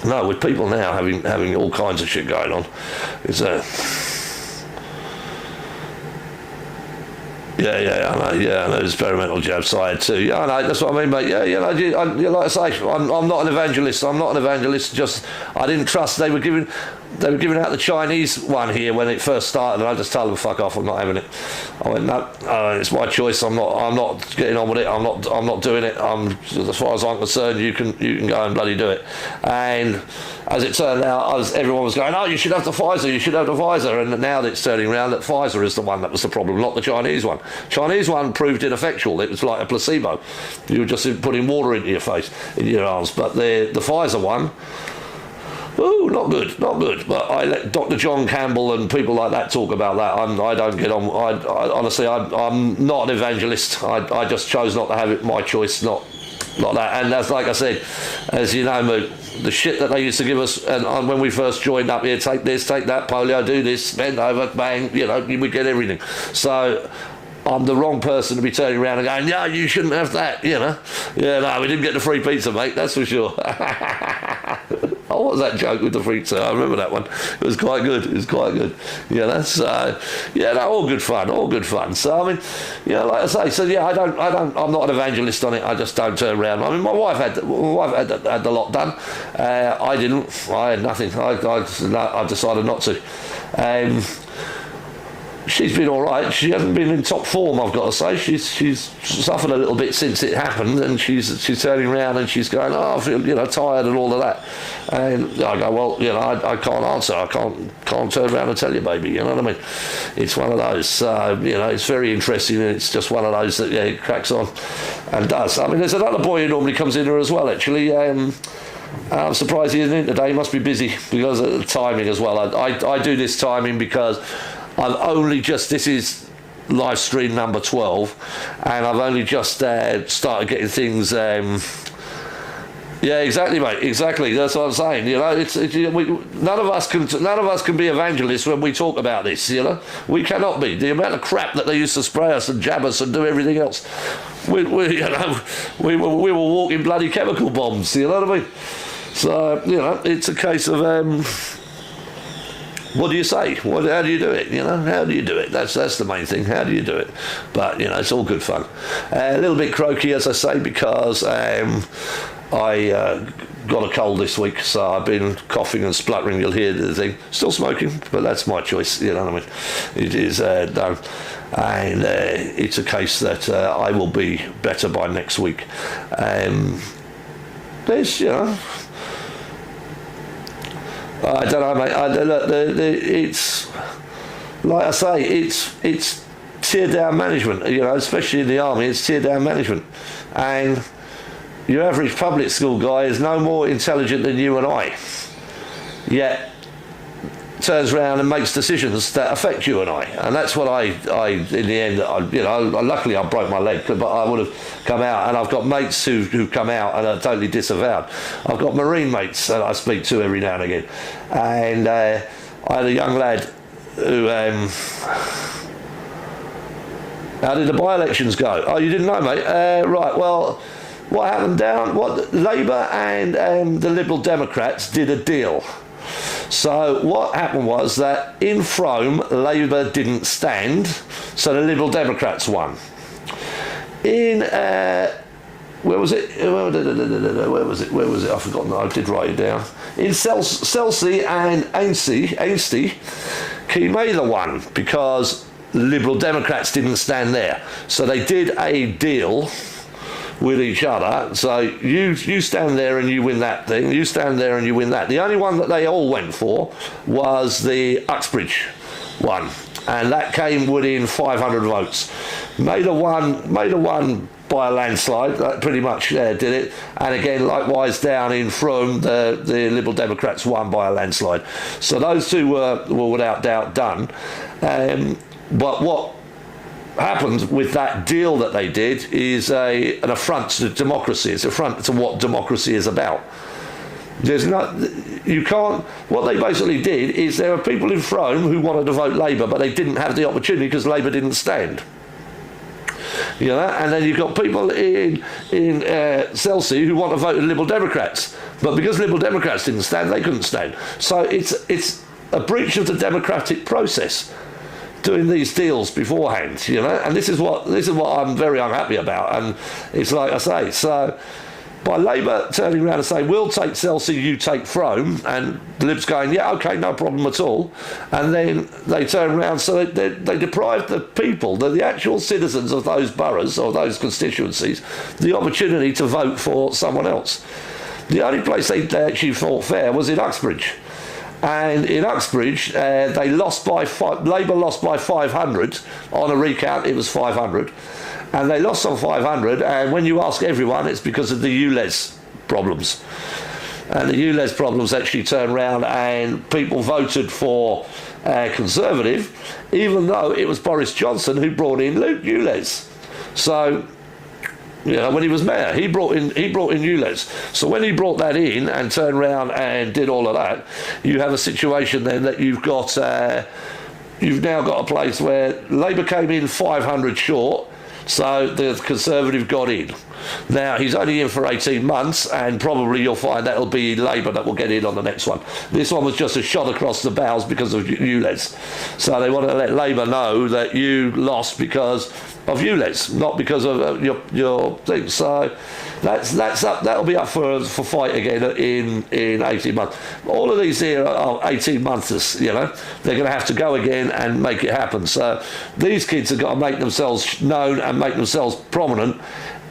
No, with people now having all kinds of shit going on, it's I know, there's experimental jab side too. Yeah, I know, that's what I mean, mate. Like I say, I'm not an evangelist. Just I didn't trust. They were giving out the Chinese one here when it first started, and I just told them, fuck off, I'm not having it. I went, no, it's my choice. I'm not getting on with it. I'm not doing it. As far as I'm concerned, you can go and bloody do it. And as it turned out, everyone was going, oh, you should have the Pfizer, and now it's turning around that Pfizer is the one that was the problem, not the Chinese one. Chinese one proved ineffectual. It was like a placebo. You were just putting water into your face, in your arms. But the Pfizer one, ooh, not good. But I let Dr. John Campbell and people like that talk about that. I don't get on. Honestly, I'm not an evangelist. I just chose not to have it. My choice, not that. And that's like I said, as you know, the shit that they used to give us, and when we first joined up here, take this, take that, polio, do this, bend over, bang, you know, we get everything. So I'm the wrong person to be turning around and going, no, you shouldn't have that, you know. Yeah, no, we didn't get the free pizza, mate, that's for sure. Oh, what was that joke with the pizza? I remember that one. It was quite good. Yeah, that's all good fun. So I mean, yeah, like I say, so yeah, I'm not an evangelist on it. I just don't turn around. I mean, my wife had the lot done. I didn't. I had nothing. I decided not to. she's been all right. She hasn't been in top form, I've got to say. She's suffered a little bit since it happened, and she's turning around and she's going, oh, I feel tired and all of that. And I go, well, I can't answer. I can't turn around and tell you, baby. You know what I mean? It's one of those. It's very interesting, and it's just one of those that it cracks on and does. I mean, there's another boy who normally comes in here as well, actually. I'm surprised he isn't in today. He must be busy because of the timing as well. I do this timing because I've only just, this is live stream number 12, and I've only just started getting things. Yeah, exactly, mate. Exactly. That's what I'm saying. None of us can be evangelists when we talk about this. We cannot be. The amount of crap that they used to spray us and jab us and do everything else, we were walking bloody chemical bombs. You know what I mean? So it's a case of. What do you say? How do you do it? How do you do it? That's the main thing. How do you do it? But it's all good fun. A little bit croaky, as I say, because I got a cold this week, so I've been coughing and spluttering. You'll hear the thing. Still smoking, but that's my choice. You know what I mean? It is done, and it's a case that I will be better by next week. There's I don't know, mate. It's like I say, it's tear down management. Especially in the army, it's tear down management, and your average public school guy is no more intelligent than you and I, yet turns around and makes decisions that affect you and I. And that's what I in the end, luckily I broke my leg, but I would have come out, and I've got mates who come out and are totally disavowed. I've got Marine mates that I speak to every now and again, and I had a young lad who how did the by-elections go? Oh, you didn't know, mate? Right, well, what happened Labour and the Liberal Democrats did a deal. So what happened was that in Frome, Labour didn't stand, so the Liberal Democrats won. In where was it? I've forgotten. I did write it down. In Chelsea and Ainsty, Keir Mather won because Liberal Democrats didn't stand there. So they did a deal with each other. So you stand there and you win that thing. You stand there and you win that. The only one that they all went for was the Uxbridge one, and that came within 500 votes. Mather won by a landslide. That pretty much did it. And again, likewise down in Frome, the Liberal Democrats won by a landslide. So those two were without doubt done. But what happened with that deal that they did is an affront to democracy. It's an affront to what democracy is about. What they basically did is there were people in Frome who wanted to vote Labour, but they didn't have the opportunity because Labour didn't stand. And then you've got people in Chelsea who want to vote the Liberal Democrats, but because Liberal Democrats didn't stand, they couldn't stand. So it's a breach of the democratic process, doing these deals beforehand, and this is what I'm very unhappy about. And it's like I say, so by Labour turning around and saying, we'll take Chelsea, you take Frome, and the Libs going, yeah, okay, no problem at all, and then they turn around, so they deprive the people, the actual citizens of those boroughs or those constituencies, the opportunity to vote for someone else. The only place they actually fought fair was in Uxbridge. And in Uxbridge, Labour lost by 500 on a recount. It was 500, and they lost on 500. And when you ask everyone, it's because of the ULEZ problems. And the ULEZ problems actually turned around, and people voted for Conservative, even though it was Boris Johnson who brought in ULEZ. So, when he was mayor, he brought in ULEZ. So when he brought that in and turned around and did all of that, you have a situation then that you've now got a place where Labour came in 500 short, so the Conservative got in. Now, he's only in for 18 months, and probably you'll find that'll be Labour that will get in on the next one. This one was just a shot across the bows because of ULEZ. So they want to let Labour know that you lost because of ULEZ, not because of your thing. So that's up. That'll be up for fight again in 18 months. All of these here are 18 months. You know, they're going to have to go again and make it happen. So these kids have got to make themselves known and make themselves prominent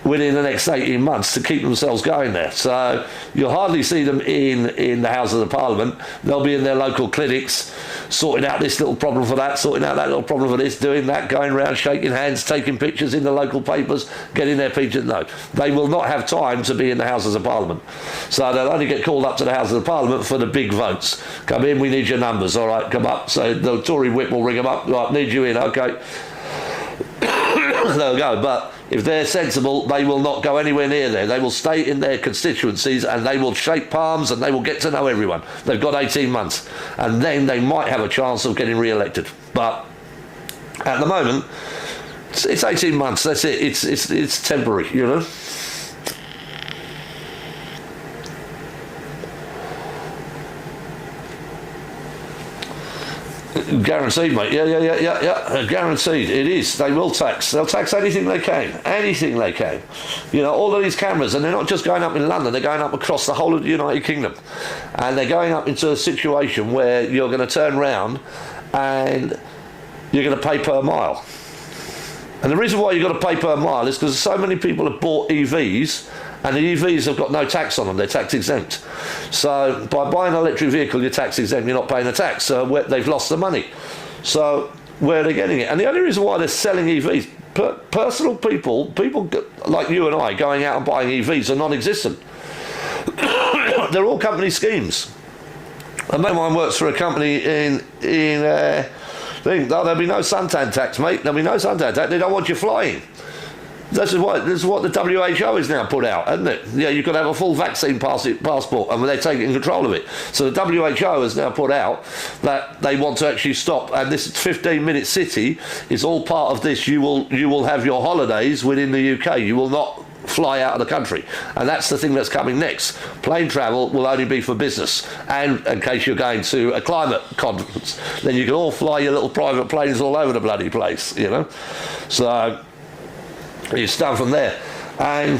within the next 18 months to keep themselves going there. So you'll hardly see them in the Houses of Parliament. They'll be in their local clinics, sorting out this little problem for that, sorting out that little problem for this, doing that, going around, shaking hands, taking pictures in the local papers, getting their pictures. No, they will not have time to be in the Houses of Parliament. So they'll only get called up to the Houses of Parliament for the big votes. Come in, we need your numbers. All right, come up. So the Tory whip will ring them up. Right, need you in. Okay. They'll go. But if they're sensible, they will not go anywhere near there. They will stay in their constituencies and they will shake palms and they will get to know everyone. They've got 18 months and then they might have a chance of getting re-elected. But at the moment, it's 18 months. That's it. It's temporary, you know. Guaranteed, mate. Yeah. Guaranteed. It is. They will tax. They'll tax anything they can. Anything they can. You know, all of these cameras, and they're not just going up in London, they're going up across the whole of the United Kingdom. And they're going up into a situation where you're going to turn round and you're going to pay per mile. And the reason why you've got to pay per mile is because so many people have bought EVs, and the EVs have got no tax on them. They're tax exempt. So by buying an electric vehicle, you're tax exempt. You're not paying the tax. So they've lost the money. So where are they getting it? And the only reason why they're selling EVs, personal people like you and I going out and buying EVs are non-existent. They're all company schemes. A mate of mine works for a company in there'll be no suntan tax, mate. There'll be no suntan tax. They don't want you flying. This is what the WHO has now put out, hasn't it? Yeah, you've got to have a full vaccine passport, and they're taking control of it. So the WHO has now put out that they want to actually stop, and this 15-minute city is all part of this. You will have your holidays within the UK. You will not fly out of the country, and that's the thing that's coming next. Plane travel will only be for business, and in case you're going to a climate conference, then you can all fly your little private planes all over the bloody place, you know. So it's done from there. And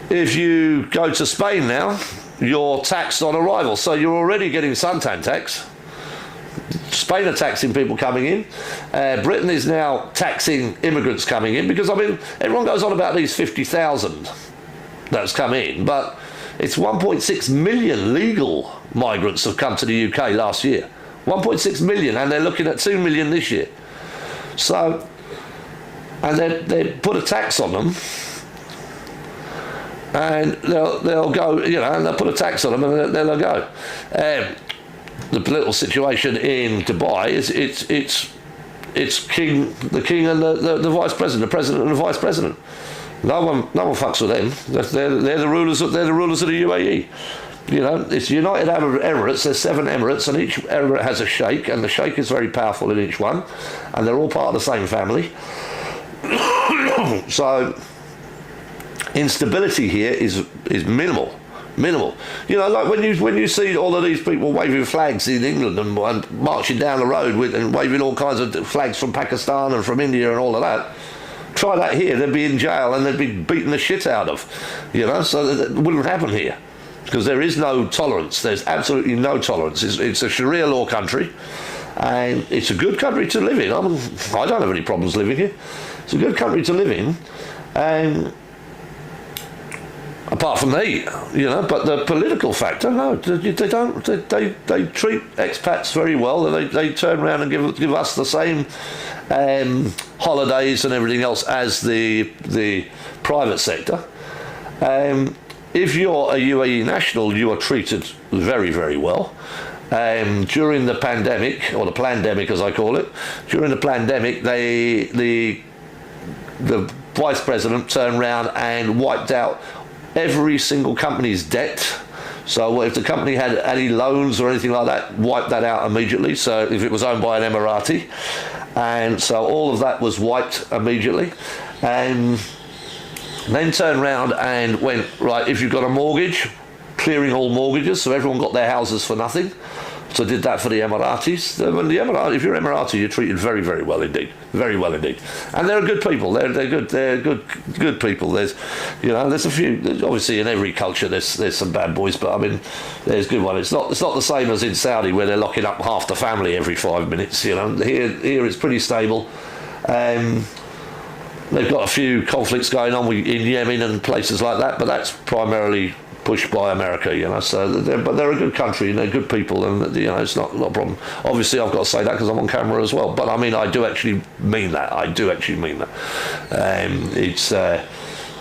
if you go to Spain now, you're taxed on arrival, so you're already getting suntan tax. Spain are taxing people coming in. Britain is now taxing immigrants coming in, because I mean everyone goes on about these 50,000 that's come in, but it's 1.6 million legal migrants have come to the UK last year. 1.6 million, and they're looking at 2 million this year. So, and they put a tax on them, and they'll go, you know, and they'll put a tax on them, and they'll go. The political situation in Dubai is it's the king and the vice president, the president and the vice president. No one fucks with them. They're the rulers of the UAE. You know, it's United Arab Emirates. There's 7 emirates, and each emirate has a sheikh, and the sheikh is very powerful in each one, and they're all part of the same family. So instability here is minimal. You know, like when you see all of these people waving flags in England and marching down the road and waving all kinds of flags from Pakistan and from India and all of that. Try that here, they'd be in jail and they'd be beaten the shit out of. You know, so that wouldn't happen here, because there is no tolerance. There's absolutely no tolerance. It's a Sharia law country, and it's a good country to live in. I don't have any problems living here. It's a good country to live in, and apart from the heat, you know, but the political factor, no, they don't. They treat expats very well. They turn around and give us the same holidays and everything else as the private sector. If you're a UAE national, you are treated very, very well. During the pandemic, or the plandemic as I call it, during the plandemic, the vice president turned around and wiped out every single company's debt. So if the company had any loans or anything like that, wiped that out immediately. So if it was owned by an Emirati, and so all of that was wiped immediately. And then turned round and went, right, if you've got a mortgage, clearing all mortgages, so everyone got their houses for nothing. So did that for the Emiratis. If you're Emirati, you're treated very, very well indeed, very well indeed. And they're good people. They're good people. There's a few. Obviously, in every culture, there's some bad boys, but I mean, there's good ones. It's not the same as in Saudi where they're locking up half the family every 5 minutes. Here it's pretty stable. They've got a few conflicts going on in Yemen and places like that, but that's primarily pushed by America, So, but they're a good country and they're good people, and it's not a problem. Obviously, I've got to say that because I'm on camera as well. But I mean, I do actually mean that. It's the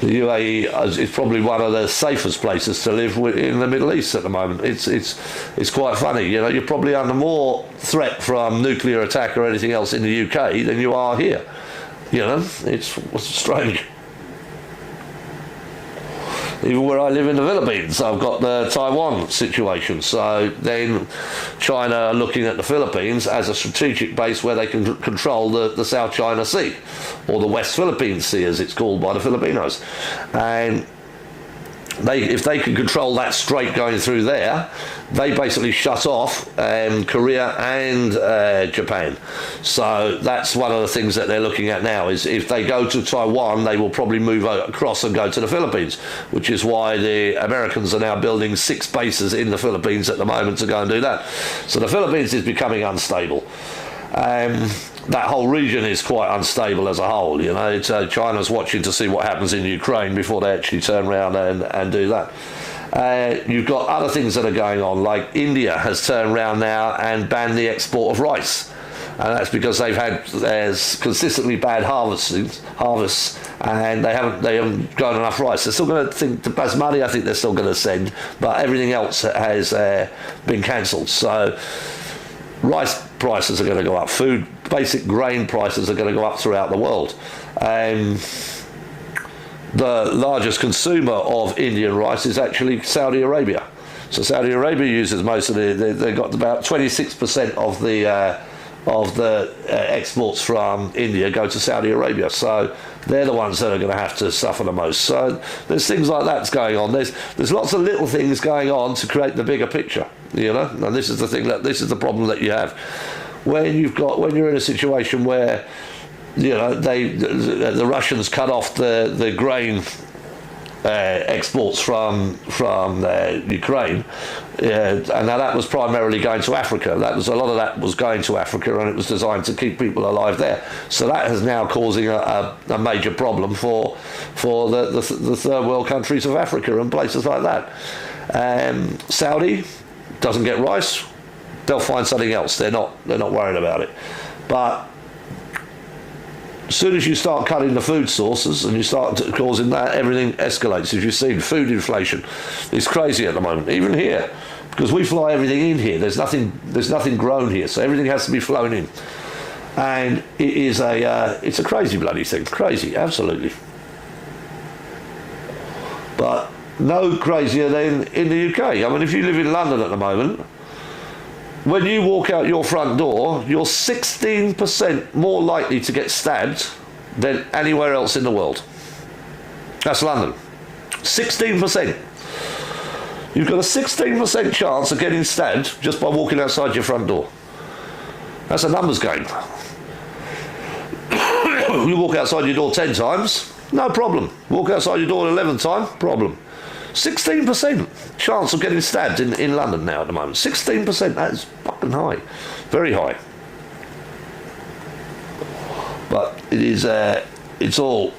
UAE is probably one of the safest places to live in the Middle East at the moment. It's quite funny, You're probably under more threat from nuclear attack or anything else in the UK than you are here. It's strange. Even where I live in the Philippines, I've got the Taiwan situation. So then China are looking at the Philippines as a strategic base where they can control the South China Sea, or the West Philippine Sea as it's called by the Filipinos. And if they can control that strait going through there, they basically shut off Korea and Japan. So that's one of the things that they're looking at now, is if they go to Taiwan, they will probably move across and go to the Philippines, which is why the Americans are now building 6 bases in the Philippines at the moment to go and do that. So the Philippines is becoming unstable. That whole region is quite unstable as a whole. China's watching to see what happens in Ukraine before they actually turn around and do that. You've got other things that are going on, like India has turned around now and banned the export of rice. And that's because they've had consistently bad harvests, and they haven't grown enough rice. They're still going to think the basmati. I think they're still going to send, but everything else has been cancelled. So rice prices are going to go up. Basic grain prices are going to go up throughout the world. The largest consumer of Indian rice is actually Saudi Arabia. So Saudi Arabia uses most of they've got about 26% of the exports from India go to Saudi Arabia. So they're the ones that are going to have to suffer the most. So there's things like that's going on. There's lots of little things going on to create the bigger picture, And this is the problem that you have when you're in a situation where the Russians cut off the grain exports from Ukraine, and now that was primarily going to Africa. A lot of that was going to Africa, and it was designed to keep people alive there. So that is now causing a major problem for the third world countries of Africa and places like that. Saudi doesn't get rice. They'll find something else. They're not worried about it. But as soon as you start cutting the food sources and you start causing that, everything escalates. As you've seen, food inflation is crazy at the moment, even here, because we fly everything in here. There's nothing grown here, so everything has to be flown in, and it's a crazy bloody thing, crazy, absolutely. But no crazier than in the UK. I mean, if you live in London at the moment, when you walk out your front door, you're 16% more likely to get stabbed than anywhere else in the world. That's London. 16%. You've got a 16% chance of getting stabbed just by walking outside your front door. That's a numbers game. You walk outside your door 10 times, no problem. Walk outside your door 11 times, problem. 16% chance of getting stabbed in London now at the moment. 16%, that is fucking high. Very high. But it is, it's all...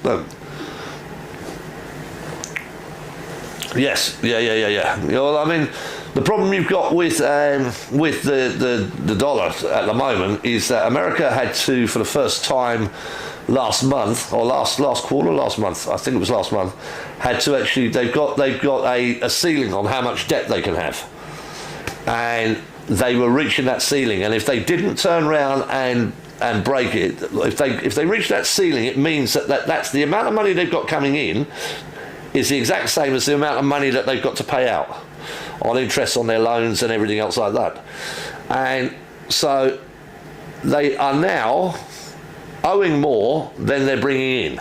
yes, yeah. Well, I mean, the problem you've got with the dollar at the moment is that America had to, for the first time last month, or last quarter, last month, I think it was last month, had to actually, they've got a ceiling on how much debt they can have, and they were reaching that ceiling, and if they didn't turn around and break it, if they reach that ceiling, it means that's the amount of money they've got coming in is the exact same as the amount of money that they've got to pay out on interest on their loans and everything else like that. And so they are now owing more than they're bringing in.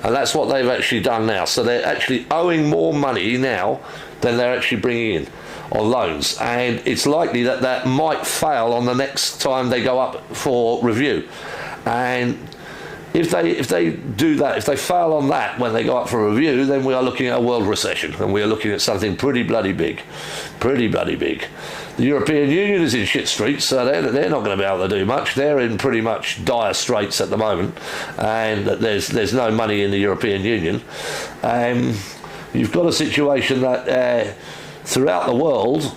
And that's what they've actually done now. So they're actually owing more money now than they're actually bringing in on loans. And it's likely that that might fail on the next time they go up for review. And if they do that, if they fail on that when they go up for review, then we are looking at a world recession, and we are looking at something pretty bloody big. The European Union is in shit streets, so they're not going to be able to do much. They're in pretty much dire straits at the moment, and there's no money in the European Union. You've got a situation that throughout the world,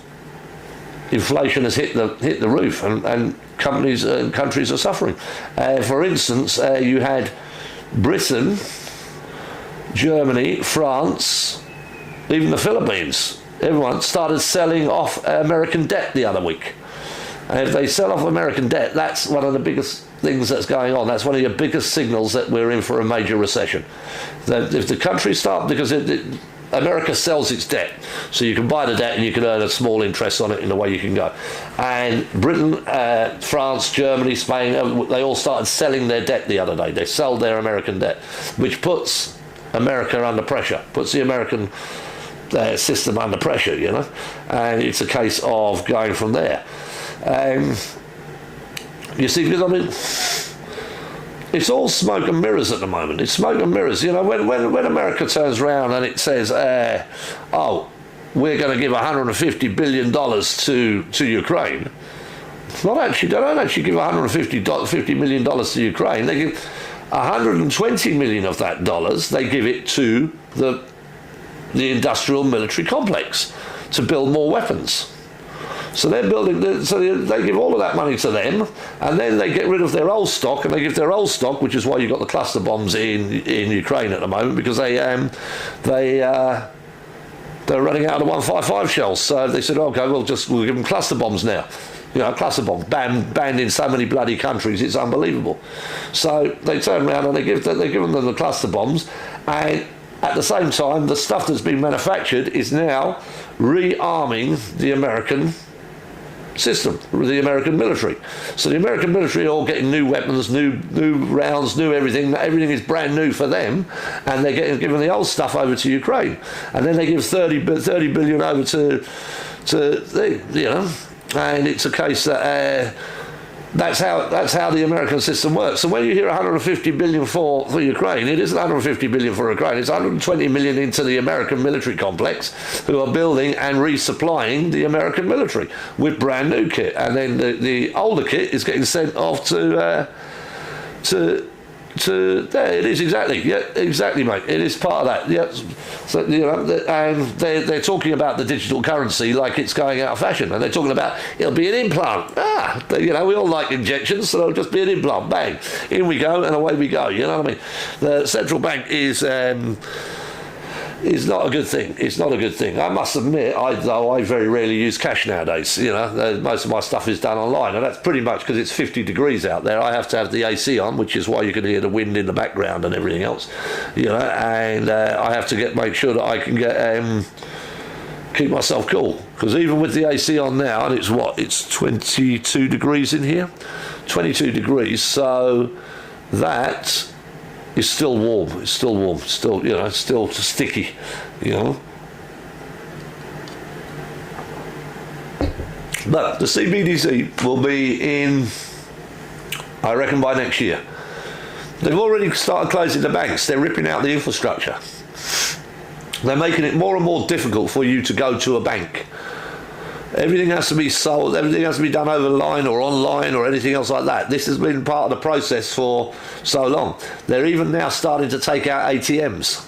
inflation has hit the roof, and companies and countries are suffering. For instance, you had Britain, Germany, France, even the Philippines. Everyone started selling off American debt the other week. And if they sell off American debt, that's one of the biggest things that's going on. That's one of your biggest signals that we're in for a major recession. That if the countries start, because America sells its debt, so you can buy the debt and you can earn a small interest on it in the way you can go. And Britain, France, Germany, Spain, they all started selling their debt the other day. They sold their American debt, which puts America under pressure, puts the American system under pressure, you know, and it's a case of going from there. You see, because I mean, it's all smoke and mirrors at the moment. It's smoke and mirrors. You know, when America turns around and it says, oh, we're going to give $150 billion to Ukraine. It's not actually, they don't actually give $150 million to Ukraine. They give 120 million of that dollars, they give it to the industrial military complex to build more weapons. So they're building, so they give all of that money to them, and then they get rid of their old stock, and they give their old stock, which is why you've got the cluster bombs in Ukraine at the moment, because they're running out of 155 shells. So they said, okay, we'll give them cluster bombs now. You know, cluster bombs banned in so many bloody countries, it's unbelievable. So they turn around and they give them the cluster bombs, and at the same time, the stuff that's been manufactured is now rearming the American system, the American military. So the American military are all getting new weapons, new rounds, new everything. Everything is brand new for them, and they're getting given the old stuff over to Ukraine, and then they give 30 billion over to you know, and it's a case that. That's how the American system works. So when you hear 150 billion for Ukraine, it isn't 150 billion for Ukraine. It's 120 million into the American military complex, who are building and resupplying the American military with brand new kit, and then the older kit is getting sent off to there. It is exactly, yeah, exactly, mate. It is part of that. Yeah. So you know, and they're talking about the digital currency like it's going out of fashion, and they're talking about it'll be an implant. You know, we all like injections, so it'll just be an implant. Bang, in we go, and away we go. You know what I mean? The central bank is not a good thing. It's not a good thing. I must admit, though I very rarely use cash nowadays. You know, most of my stuff is done online, and that's pretty much because it's 50 degrees out there. I have to have the AC on, which is why you can hear the wind in the background and everything else. You know, and I have to make sure that I can get keep myself cool, because even with the AC on now, and it's 22 degrees in here, 22 degrees. So that. It's still warm. It's still warm. Still, you know, it's still sticky. You know. But the CBDC will be in, I reckon, by next year. They've already started closing the banks. They're ripping out the infrastructure. They're making it more and more difficult for you to go to a bank. Everything has to be sold, everything has to be done over the line or online or anything else like that. This has been part of the process for so long. They're even now starting to take out ATMs.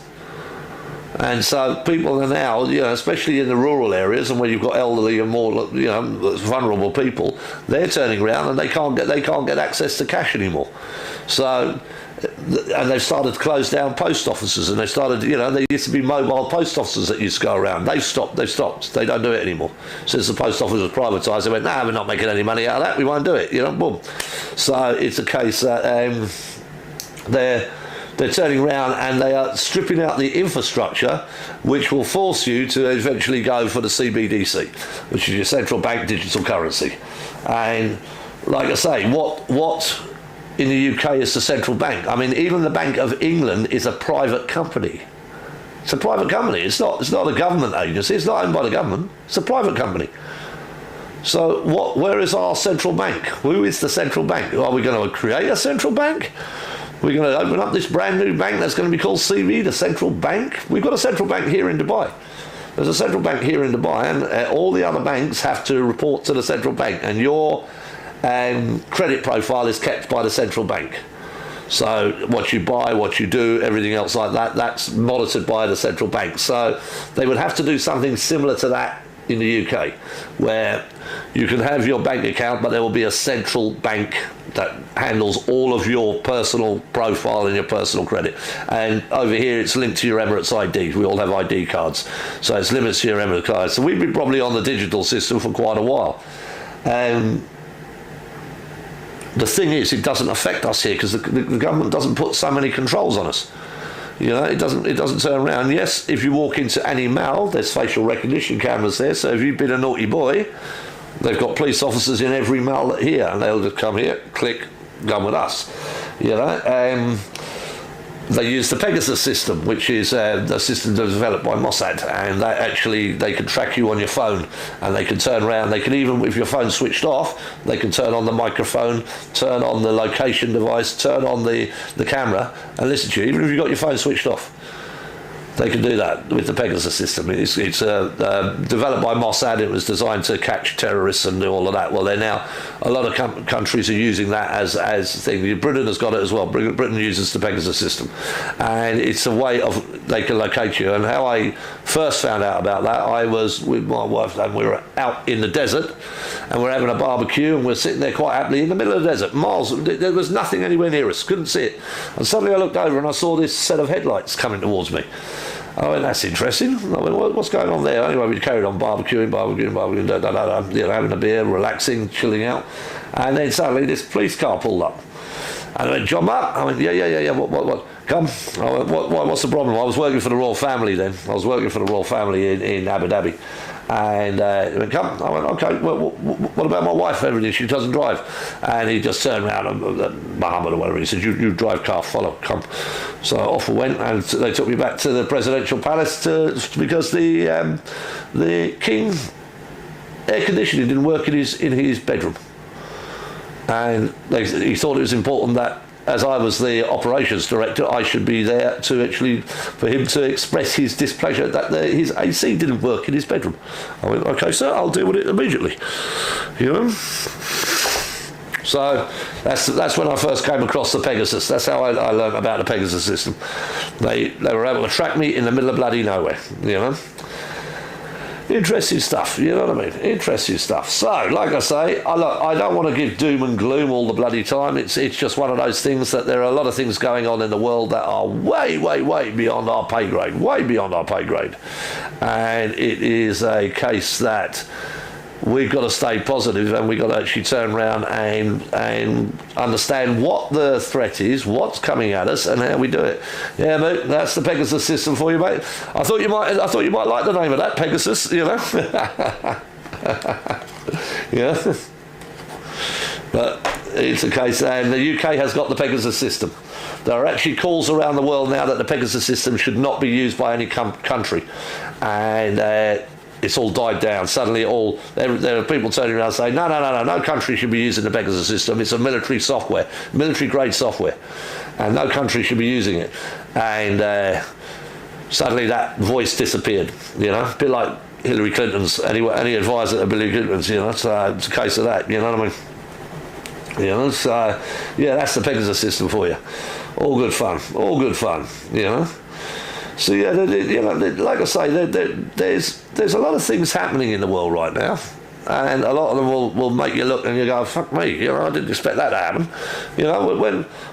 And so people are now, you know, especially in the rural areas and where you've got elderly and more, you know, vulnerable people, they're turning around and they can't get access to cash anymore. So, and they've started to close down post offices, and they started, you know, there used to be mobile post offices that used to go around. They've stopped. They don't do it anymore. Since the post office was privatised, they went, nah, we're not making any money out of that. We won't do it, you know, boom. So it's a case that they're turning around and they are stripping out the infrastructure, which will force you to eventually go for the CBDC, which is your central bank digital currency. And like I say, what in the UK is the central bank. I mean, even the Bank of England is a private company. It's a private company. It's not a government agency. It's not owned by the government. It's a private company. So where is our central bank? Who is the central bank? Are we going to create a central bank? We're going to open up this brand new bank that's going to be called CV, the central bank? We've got a central bank here in Dubai. There's a central bank here in Dubai, and all the other banks have to report to the central bank, and your credit profile is kept by the central bank. So what you buy, what you do, everything else like that, that's monitored by the central bank. So they would have to do something similar to that in the UK, where you can have your bank account, but there will be a central bank that handles all of your personal profile and your personal credit. And over here, it's linked to your Emirates ID. We all have ID cards, so it's limits to your Emirates card. So we've been probably on the digital system for quite a while. The thing is, it doesn't affect us here because the government doesn't put so many controls on us. You know, it doesn't turn around. Yes, if you walk into any mall, there's facial recognition cameras there. So if you've been a naughty boy, they've got police officers in every mall here, and they'll just come here, click, go with us. You know, they use the Pegasus system, which is the system that was developed by Mossad, and that actually they can track you on your phone, and they can turn around. They can even, if your phone's switched off, they can turn on the microphone, turn on the location device, turn on the camera, and listen to you, even if you've got your phone switched off. They can do that with the Pegasus system. It's developed by Mossad. It was designed to catch terrorists and do all of that. Well, they're now, a lot of countries are using that as a thing. Britain has got it as well. Britain uses the Pegasus system. And it's a way of, they can locate you. And how I first found out about that, I was with my wife and we were out in the desert and we're having a barbecue and we're sitting there quite happily in the middle of the desert. Miles, there was nothing anywhere near us. Couldn't see it. And suddenly I looked over and I saw this set of headlights coming towards me. I went, that's interesting. I went, what's going on there? Anyway, we carried on barbecuing, you know, having a beer, relaxing, chilling out. And then suddenly this police car pulled up. And I went, John Mark? I went, yeah, what? Come. I went, what's the problem? I was working for the royal family then. I was working for the royal family in Abu Dhabi. And he went, come. I went, okay, well, what about my wife? Everything, she doesn't drive. And he just turned around, and Muhammad or whatever, he said, you drive car, follow, come. So off we went, and they took me back to the presidential palace because the king air conditioning didn't work in his bedroom. And he thought it was important that, as I was the operations director, I should be there to actually, for him to express his displeasure that his AC didn't work in his bedroom. I went, okay, sir, I'll deal with it immediately. You know? So that's when I first came across the Pegasus. That's how I learned about the Pegasus system. They were able to track me in the middle of bloody nowhere, you know? Interesting stuff, you know what I mean? Interesting stuff. So, like I say, I don't want to give doom and gloom all the bloody time. It's just one of those things that there are a lot of things going on in the world that are way beyond our pay grade, way beyond our pay grade. And it is a case that we've got to stay positive, and we've got to actually turn around and understand what the threat is, what's coming at us, and how we do it. Yeah, mate, that's the Pegasus system for you, mate. I thought you might like the name of that, Pegasus. You know. Yeah. But it's a case, and the UK has got the Pegasus system. There are actually calls around the world now that the Pegasus system should not be used by any country, and it's all died down. Suddenly, there are people turning around saying, no country should be using the Pegasus system. It's a military software, military grade software, and no country should be using it. And suddenly that voice disappeared. You know, a bit like Hillary Clinton's, any advisor of Hillary Clinton's. You know, so it's a case of that. You know what I mean? You know, so yeah, that's the Pegasus system for you. All good fun. You know. So yeah, you know, like I say, there's a lot of things happening in the world right now, and a lot of them will make you look and you go, fuck me, you know, I didn't expect that to happen. You know,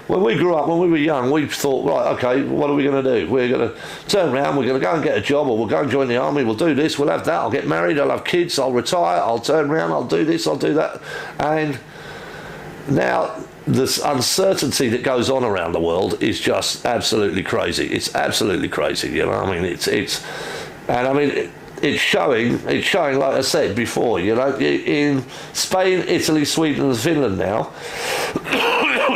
when we grew up, when we were young, we thought, right, okay, what are we going to do? We're going to turn around, we're going to go and get a job, or we'll go and join the army, we'll do this, we'll have that, I'll get married, I'll have kids, I'll retire, I'll turn around, I'll do this, I'll do that. And now this uncertainty that goes on around the world is just absolutely crazy. It's absolutely crazy, you know. I mean, it's showing, like I said before, you know, in Spain, Italy, Sweden and Finland now,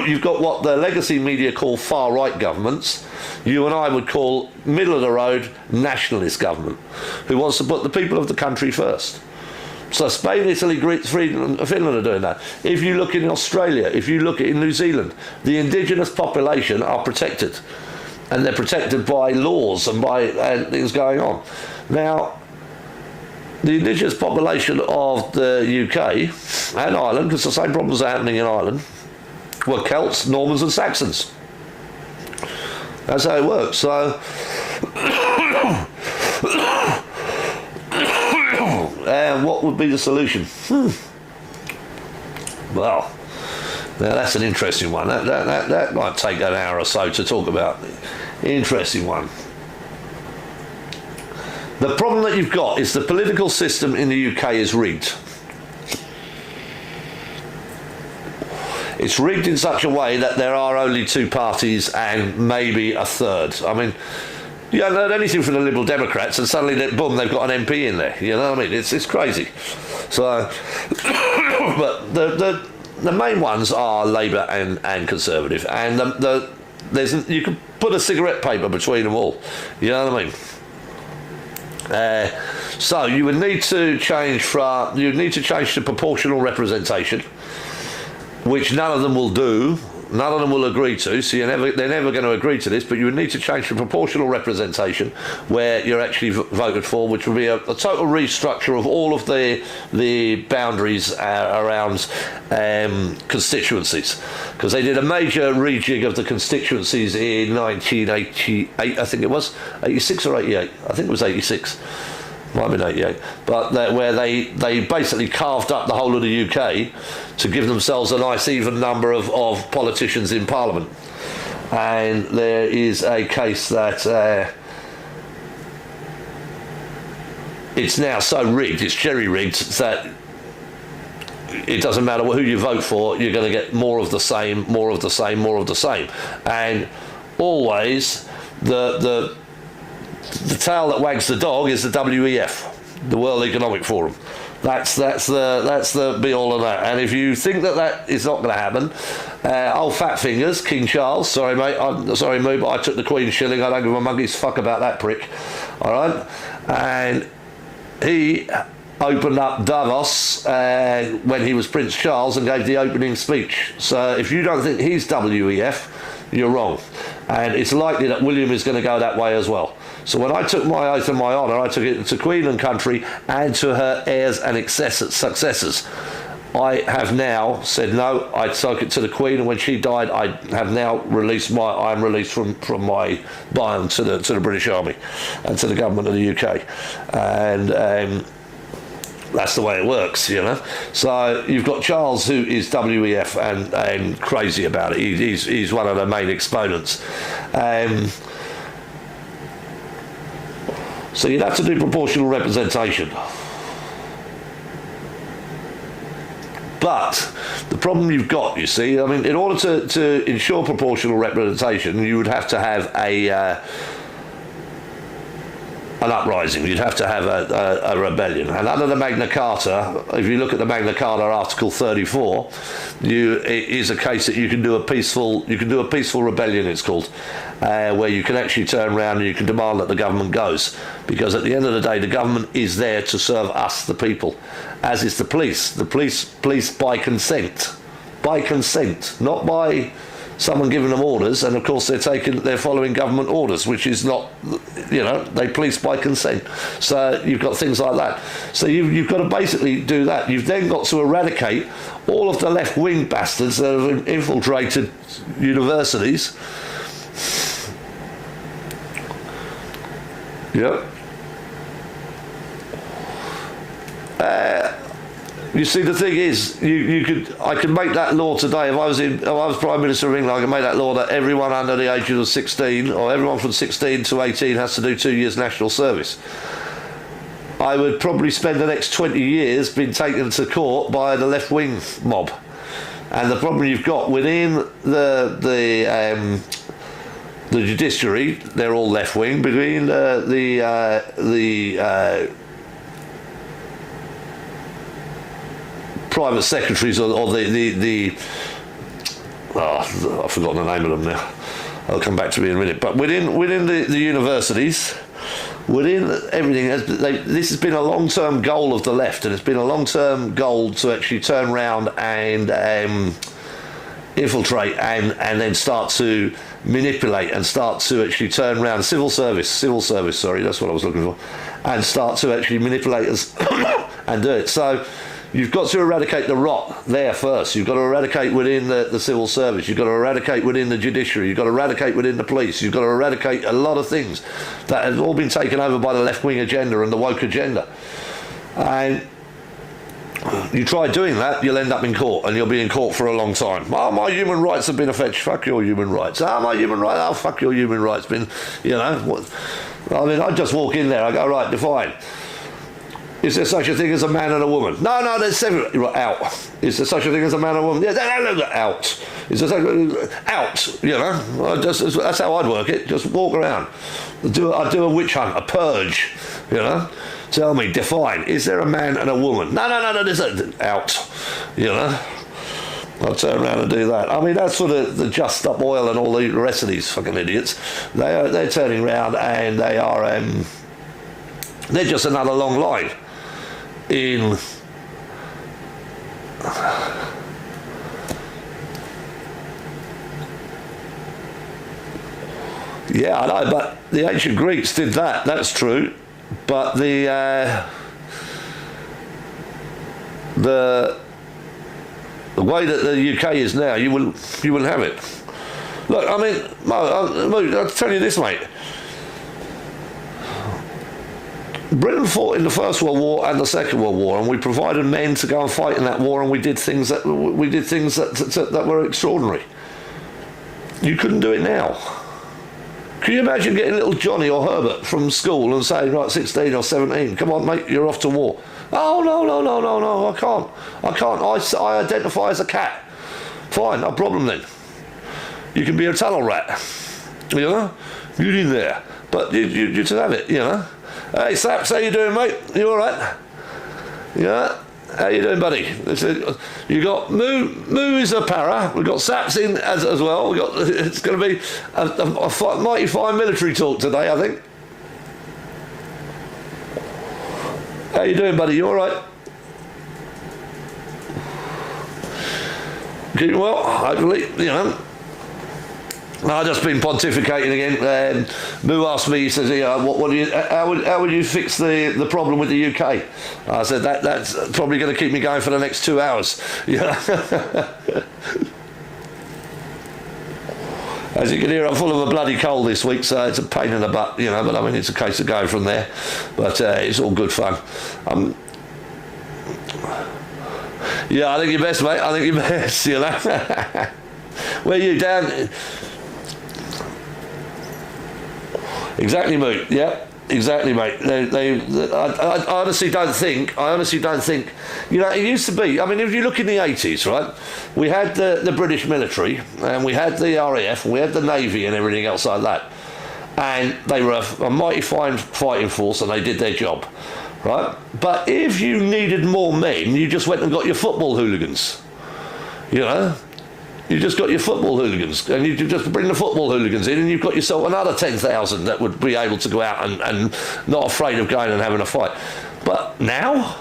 you've got what the legacy media call far-right governments. You and I would call middle-of-the-road nationalist government, who wants to put the people of the country first. So Spain, Italy, Greece, Finland are doing that. If you look in Australia, if you look in New Zealand, the indigenous population are protected. And they're protected by laws and by things going on. Now, the indigenous population of the UK and Ireland, because the same problems are happening in Ireland, were Celts, Normans and Saxons. That's how it works. So, and what would be the solution? Well, now that's an interesting one. That might take an hour or so to talk about. Interesting one. The problem that you've got is the political system in the UK is rigged. It's rigged in such a way that there are only two parties and maybe a third. I mean, you haven't heard anything from the Liberal Democrats and suddenly, boom, they've got an MP in there. You know what I mean? It's crazy. So, but the main ones are Labour and Conservative. And you can put a cigarette paper between them all. You know what I mean? So you would need to change to proportional representation, which none of them will do. None of them will agree to, so they're never going to agree to this, but you would need to change to proportional representation where you're actually voted for, which would be a total restructure of all of the boundaries around constituencies. Because they did a major rejig of the constituencies in 1988, I think it was, 86 or 88, I think it was 86. Might have been 88, but where they basically carved up the whole of the UK to give themselves a nice even number of politicians in Parliament. And there is a case that it's now so rigged, it's jerry-rigged, that it doesn't matter who you vote for, you're going to get more of the same, more of the same, more of the same. And always the tail that wags the dog is the WEF, the World Economic Forum. That's the be all of that. And if you think that is not going to happen, old fat fingers, King Charles. Sorry, mate. Sorry, Moo, but I took the Queen's shilling. I don't give a monkey's fuck about that prick. All right, and he opened up Davos when he was Prince Charles and gave the opening speech. So if you don't think he's WEF, you're wrong. And it's likely that William is going to go that way as well. So when I took my oath and my honour, I took it to Queen and country and to her heirs and successors. I have now said no. I took it to the Queen, and when she died, I have now released I'm released from my bond to the British Army and to the government of the UK, and that's the way it works, you know. So you've got Charles, who is WEF and crazy about it. He's one of the main exponents. So you'd have to do proportional representation. But the problem you've got, you see, I mean, in order to ensure proportional representation, you would have to have an uprising. You'd have to have a rebellion. And under the Magna Carta, if you look at the Magna Carta Article 34, it is a case that you can do a peaceful rebellion, it's called, where you can actually turn around and you can demand that the government goes. Because at the end of the day, the government is there to serve us, the people, as is the police. The police by consent. By consent, not by someone giving them orders, and of course they're following government orders, which is not, you know, they police by consent. So you've got things like that. So you've got to basically do that. You've then got to eradicate all of the left-wing bastards that have infiltrated universities. Yep. You see, the thing is, I could make that law today. If I was Prime Minister of England, I could make that law that everyone under the age of 16, or everyone from 16 to 18, has to do 2 years national service. I would probably spend the next 20 years being taken to court by the left-wing mob. And the problem you've got within the judiciary, they're all left-wing. Between the private secretaries or the I've forgotten the name of them now. I'll come back to me in a minute. But within the universities, within everything, this has been a long-term goal of the left, and it's been a long-term goal to actually turn round and infiltrate and then start to manipulate and start to actually turn around civil service, sorry, that's what I was looking for, and start to actually manipulate us and do it. So you've got to eradicate the rot there first. You've got to eradicate within the civil service. You've got to eradicate within the judiciary. You've got to eradicate within the police. You've got to eradicate a lot of things that have all been taken over by the left-wing agenda and the woke agenda. And you try doing that, you'll end up in court, and you'll be in court for a long time. Oh, my human rights have been affected. Fuck your human rights. Oh, my human rights. Oh, fuck your human rights. Been, you know. What? I mean, I just walk in there. I go, right, define. Is there such a thing as a man and a woman? No, there's several. Right, out. Is there such a thing as a man and a woman? Yeah, no, out. Is there such out? You know, that's how I'd work it. Just walk around. I'd do a witch hunt, a purge. You know. Tell me, define. Is there a man and a woman? No, there's out. You know. I'll turn around and do that. I mean, that's sort of the Just Stop Oil and all the rest of these fucking idiots. They're turning around and they are they're just another long line in yeah, I know, but the ancient Greeks did that. That's true. But the way that the UK is now, you wouldn't have it. Look, I mean, I'll tell you this, mate. Britain fought in the First World War and the Second World War, and we provided men to go and fight in that war, and we did things that were extraordinary. You couldn't do it now. Can you imagine getting little Johnny or Herbert from school and saying, right, 16 or 17, come on, mate, you're off to war? Oh, no, I can't. I identify as a cat. Fine, no problem then. You can be a tunnel rat, you know? Get in there. But you just have it, you know? Hey, Saps, how you doing, mate? You all right? Yeah? How you doing, buddy? You got Moo is a para. We've got Saps in as well. It's going to be a mighty fine military talk today, I think. How you doing, buddy? You all right? Keeping well, hopefully. You know. I've just been pontificating again. Moo asked me, he says, how would you fix the problem with the UK? I said, that's probably going to keep me going for the next 2 hours. Yeah. As you can hear, I'm full of a bloody cold this week, so it's a pain in the butt, you know, but I mean, it's a case of going from there. But it's all good fun. Yeah, I think you're best, mate. I think you're best, you know. Where are you, down? Exactly, mate. Yeah, exactly, mate. I honestly don't think. You know, it used to be. I mean, if you look in the 80s, right, we had the British military, and we had the RAF, and we had the Navy, and everything else like that, and they were a mighty fine fighting force, and they did their job, right? But if you needed more men, you just went and got your football hooligans. You know. You just got your football hooligans, and you just bring the football hooligans in, and you've got yourself another 10,000 that would be able to go out and not afraid of going and having a fight. But now,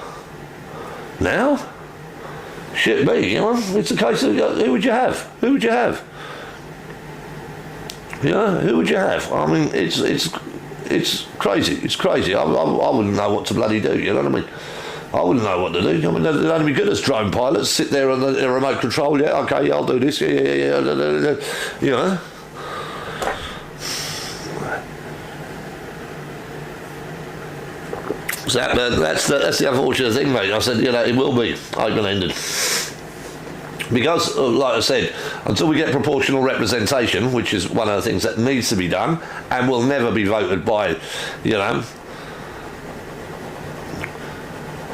shit me, you know, it's a case of who would you have? Who would you have? You know, who would you have? I mean, it's crazy. It's crazy. I wouldn't know what to bloody do. You know what I mean? I wouldn't know what to do. I mean, they'd only be good as drone pilots. Sit there on the remote control. Yeah, okay, yeah, I'll do this. Yeah. You know. So that's the unfortunate thing, mate. I said, you know, it will be open-ended. Because, like I said, until we get proportional representation, which is one of the things that needs to be done, and will never be voted by, you know.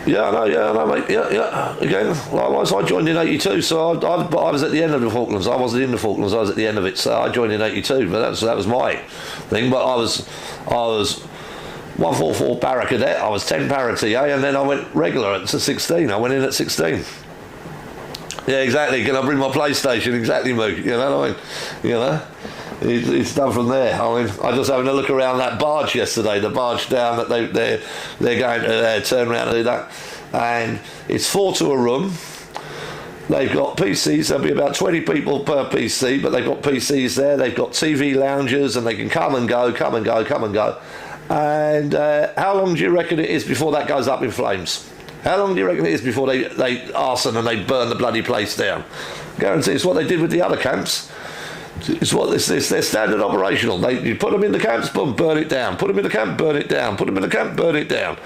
Yeah, I know, mate. Yeah. Again, likewise, I joined in '82, so I was at the end of the Falklands. I wasn't in the Falklands. I was at the end of it, so I joined in '82. But that was my thing. But I was 144 para cadet. I was 10 para TA, and then I went regular at 16. I went in at 16. Yeah, exactly. Can I bring my PlayStation? Exactly, Mook. You know what I mean? You know, it's done from there. I mean, I was having a look around that barge yesterday. The barge down that they're going to turn around and do that, and it's 4 to a room. They've got PCs. There'll be about 20 people per PC, but they've got PCs there. They've got TV lounges, and they can come and go. And how long do you reckon it is before that goes up in flames? How long do you reckon it is before they arson and they burn the bloody place down? Guarantee it's what they did with the other camps. It's what this their standard operational. You put them in the camps, boom, burn it down. Put them in the camp, burn it down. Put them in the camp, burn it down.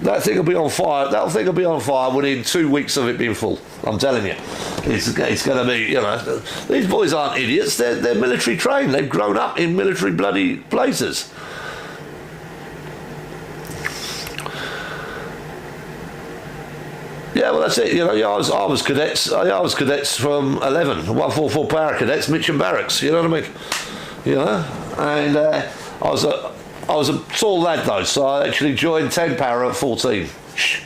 That thing will be on fire. That thing will be on fire within 2 weeks of it being full. I'm telling you, it's going to be. You know, these boys aren't idiots. They're military trained. They've grown up in military bloody places. Yeah, well, that's it. You know, I was cadets. I was cadets from 11, 144 para cadets, Mitcham Barracks. You know what I mean? You know, and I was a tall lad though, so I actually joined 10 para at 14. Shh.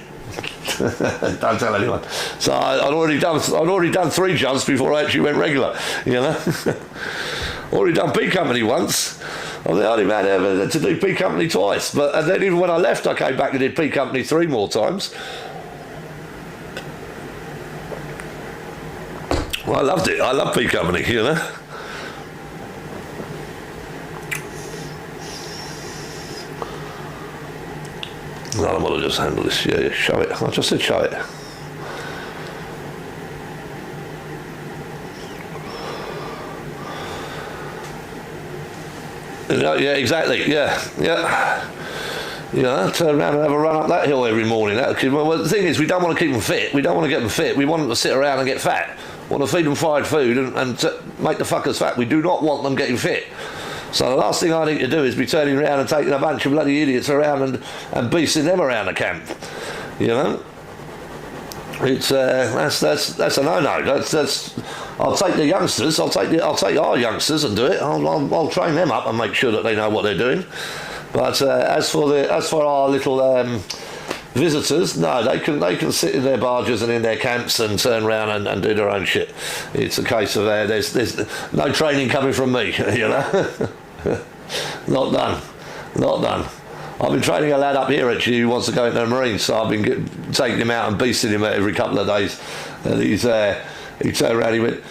Don't tell anyone. So I'd already done 3 jumps before I actually went regular. You know, already done B company once. I'm the only man ever to do P company twice. And then even when I left, I came back and did P company 3 more times. Well, I loved it. I love P company, you know. No, I want to just handle this. Yeah, show it. I just said show it. Yeah, exactly. Yeah. You know, turn around and have a run up that hill every morning. Well, the thing is, we don't want to keep them fit. We don't want to get them fit. We want them to sit around and get fat. We want to feed them fried food and make the fuckers fat. We do not want them getting fit. So the last thing I need to do is be turning around and taking a bunch of bloody idiots around and beasting them around the camp. You know, it's that's a no-no. That's I'll take the youngsters. I'll take our youngsters and do it. I'll train them up and make sure that they know what they're doing. But as for our little visitors, no, they can sit in their barges and in their camps and turn around and do their own shit. It's a case of there's no training coming from me, you know. Not done. I've been training a lad up here actually who wants to go into the Marines, so I've been taking him out and beasting him every couple of days. And he turned around, he went,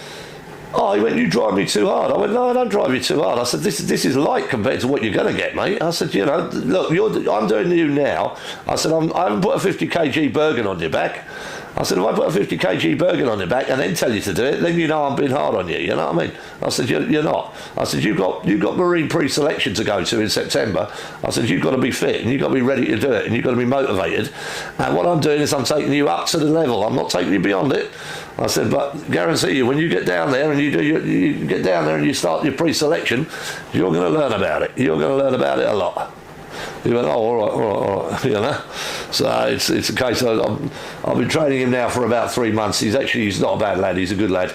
you drive me too hard. I went, no, I don't drive you too hard. I said, this is light compared to what you're going to get, mate. I said, you know, look, I'm doing you now. I said, I haven't put a 50 kg Bergen on your back. I said, if I put a 50 kg Bergen on your back and then tell you to do it, then you know I'm being hard on you. You know what I mean? I said, you're not. I said, you've got Marine pre-selection to go to in September. I said, you've got to be fit and you've got to be ready to do it and you've got to be motivated. And what I'm doing is I'm taking you up to the level. I'm not taking you beyond it. I said, but guarantee you, when you get down there and you get down there and you start your pre-selection, you're going to learn about it. You're going to learn about it a lot. He went, all right, you know. So it's a case of I've been training him now for about 3 months. He's not a bad lad. He's a good lad,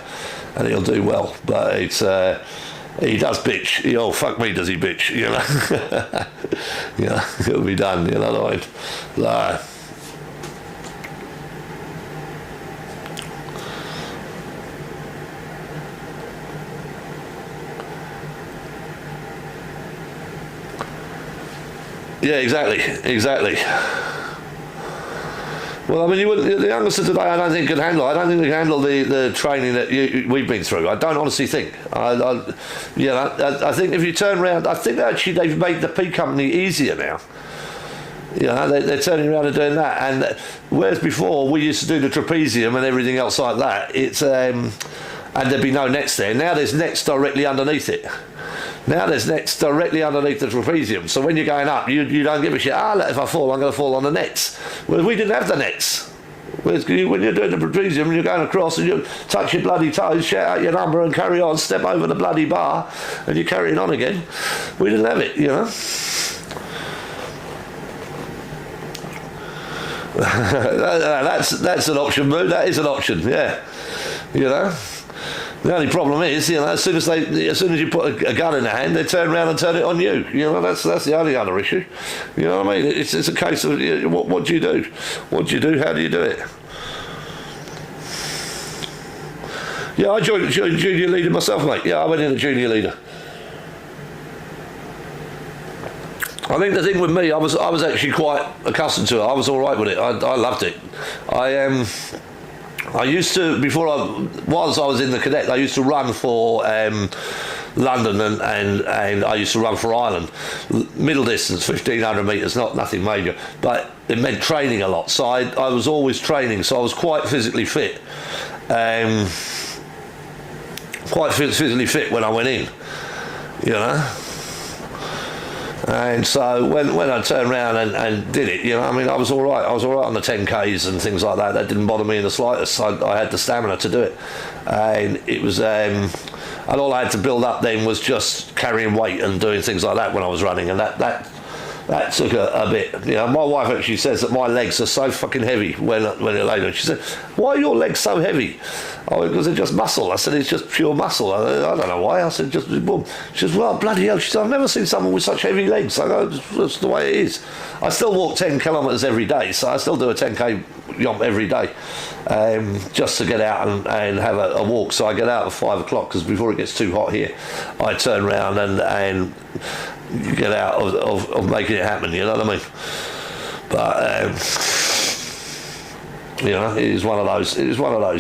and he'll do well. But it's he does bitch. Oh fuck me, does he bitch? You know. Yeah, it'll be done. You know what I mean? So, yeah, exactly. Well, I mean, the youngster today, I don't think can handle. I don't think they can handle the training that we've been through. I don't honestly think. I think if you turn around, I think actually they've made the P company easier now. You know, they're turning around and doing that. And whereas before we used to do the trapezium and everything else like that, it's and there'd be no nets there. Now there's nets directly underneath it. Now there's nets directly underneath the trapezium. So when you're going up, you don't give a shit. If I fall, I'm going to fall on the nets. Whereas we didn't have the nets. Whereas when you're doing the trapezium and you're going across and you touch your bloody toes, shout out your number and carry on, step over the bloody bar and you're carrying on again. We didn't have it, you know. That's an option, Boo. That is an option, yeah. You know. The only problem is, you know, as soon as you put a gun in their hand, they turn around and turn it on you. You know, that's the only other issue. You know what I mean? It's a case of what do you do? What do you do? How do you do it? Yeah, I joined junior leader myself, mate. Yeah, I went in a junior leader. I think the thing with me, I was actually quite accustomed to it. I was all right with it. I loved it. I used to, whilst I was in the cadet, I used to run for London and I used to run for Ireland. Middle distance, 1,500 metres, nothing major, but it meant training a lot. So I was always training, so I was quite physically fit. Quite physically fit when I went in, you know. And so when I turned around and did it, you know, I mean, I was all right. I was all right on the 10Ks and things like that. That didn't bother me in the slightest. I had the stamina to do it, and it was. And all I had to build up then was just carrying weight and doing things like that when I was running, and that took a bit. You know, my wife actually says that my legs are so fucking heavy when it later. She said, "Why are your legs so heavy?" Oh, because they're just muscle. I said, "It's just pure muscle." I don't know why. I said, "Just boom." She says, "Well, bloody hell." She said, "I've never seen someone with such heavy legs." I go, "That's the way it is." I still walk 10 kilometres every day, so I still do a 10k yomp every day, just to get out and have a walk. So I get out at 5 o'clock because before it gets too hot here, I turn around and get out of making it happen, you know what I mean? But you know, it is one of those,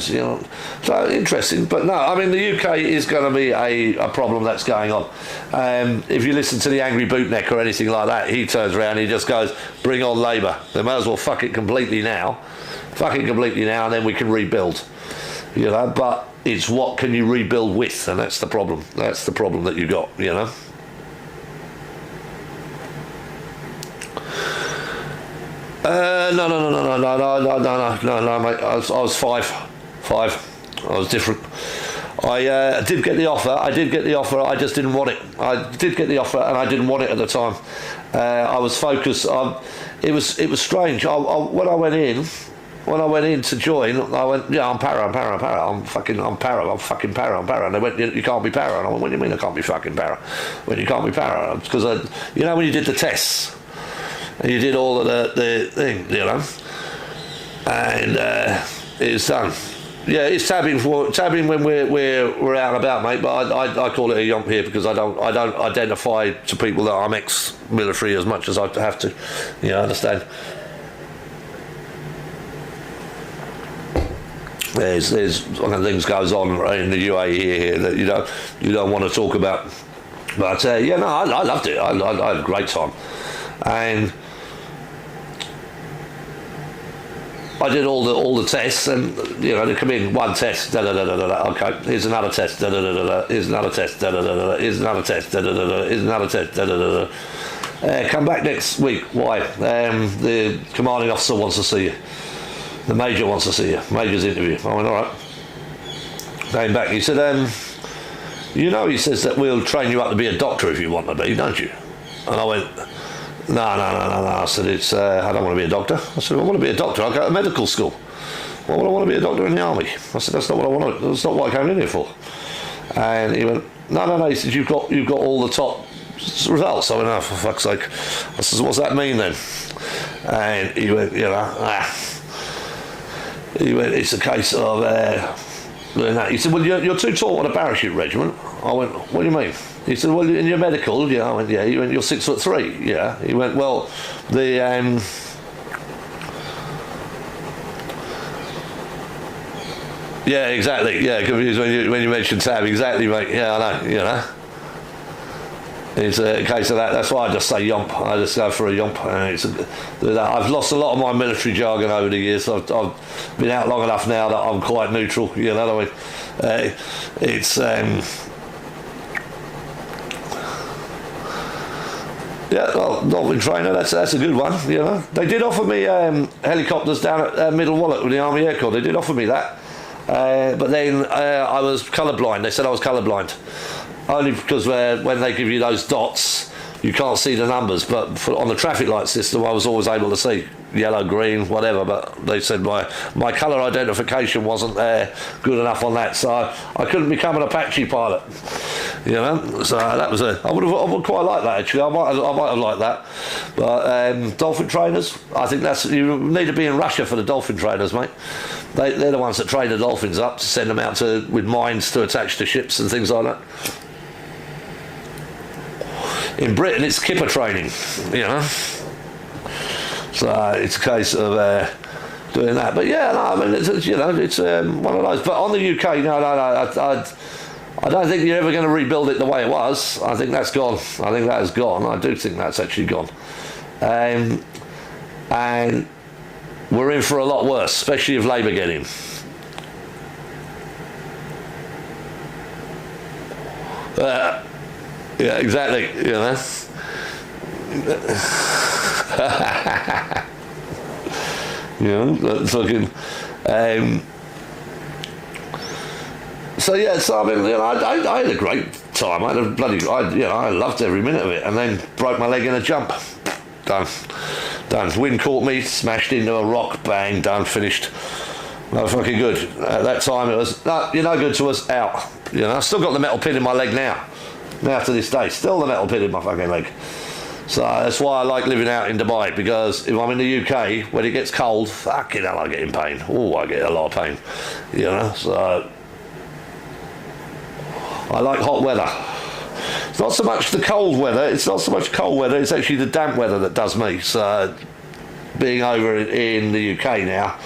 you know. So interesting, but no, I mean, the UK is going to be a problem that's going on. If you listen to the Angry Bootneck or anything like that, he turns around and he just goes, "Bring on Labour. They might as well fuck it completely now, and then we can rebuild." You know, but it's what can you rebuild with, and that's the problem. That's the problem that you got, you know. No, mate. I was five. I was different. I did get the offer. I just didn't want it. I did get the offer, and I didn't want it at the time. I was focused. It was strange. When I went in to join, I went, "Yeah, I'm para. I'm fucking para. And they went, "You can't be para." And I went, "What do you mean I can't be fucking para? When you can't be para?" Because you know when you did the tests. And you did all of the thing, you know, and it's done. Yeah, it's tabbing when we're out and about, mate. But I call it a yomp here because I don't identify to people that I'm ex-military as much as I have to. You know, understand? There's things goes on in the UAE here that you don't want to talk about. But yeah, no, I loved it. I had a great time, and I did all the tests, and you know they come in one test, okay, here's another test, here's another test, here's another test, here's another test, come back next week. Why? The commanding officer wants to see you. The major wants to see you. Major's interview. I went, all right. Came back. He said, you know, he says that we'll train you up to be a doctor if you want to be, don't you? And I went, no. I said, I don't want to be a doctor. I said, I want to be a doctor. I'll go to medical school. Well, I want to be a doctor in the army. I said, that's not what I want. That's not what I came in here for. And he went, no. He said, you've got all the top results. I went, oh, for fuck's sake. I said, what's that mean then? And he went, you know, He went, it's a case of doing that. He said, well, you're too tall on a parachute regiment. I went, what do you mean? He said, well, in your medical, yeah. I went, yeah. He went, you're 6'3", yeah. He went, well, the yeah, exactly. Yeah, confused when you mentioned Tab, exactly, mate. Yeah, I know. You know. It's a case of that. That's why I just say yomp. I just go for a yomp. I've lost a lot of my military jargon over the years. I've been out long enough now that I'm quite neutral. You know what I mean? It's yeah. Well, Dolphin trainer. That's a good one. You know, they did offer me helicopters down at Middle Wallet with the Army Air Corps. They did offer me that, but then I was colourblind. They said I was colourblind. Only because when they give you those dots, you can't see the numbers. But on the traffic light system, I was always able to see yellow, green, whatever. But they said my colour identification wasn't good enough on that, so I couldn't become an Apache pilot. You know, so that was I would quite like that actually. I might have liked that. But dolphin trainers, I think you need to be in Russia for the dolphin trainers, mate. They're the ones that train the dolphins up to send them out with mines to attach to ships and things like that. In Britain, it's kipper training, you know. So it's a case of doing that. But yeah, no, I mean, it's one of those. But on the UK, no, I don't think you're ever going to rebuild it the way it was. I think that's gone. I think that is gone. I do think that's actually gone. And we're in for a lot worse, especially if Labour get in. Yeah, exactly. You know. You know, fucking. So yeah, so I mean, you know, I had a great time. I had I loved every minute of it, and then broke my leg in a jump. Done. Wind caught me, smashed into a rock, bang, done, finished. No fucking good. At that time, it was no, you're no good to us. Out. You know, I still got the metal pin in my leg now. Now to this day, still the metal pin in my fucking leg. So that's why I like living out in Dubai, because if I'm in the UK, when it gets cold, fucking hell, I get in pain. Oh, I get a lot of pain. You know, so I like hot weather. It's not so much the cold weather, it's actually the damp weather that does me. So being over in the UK now,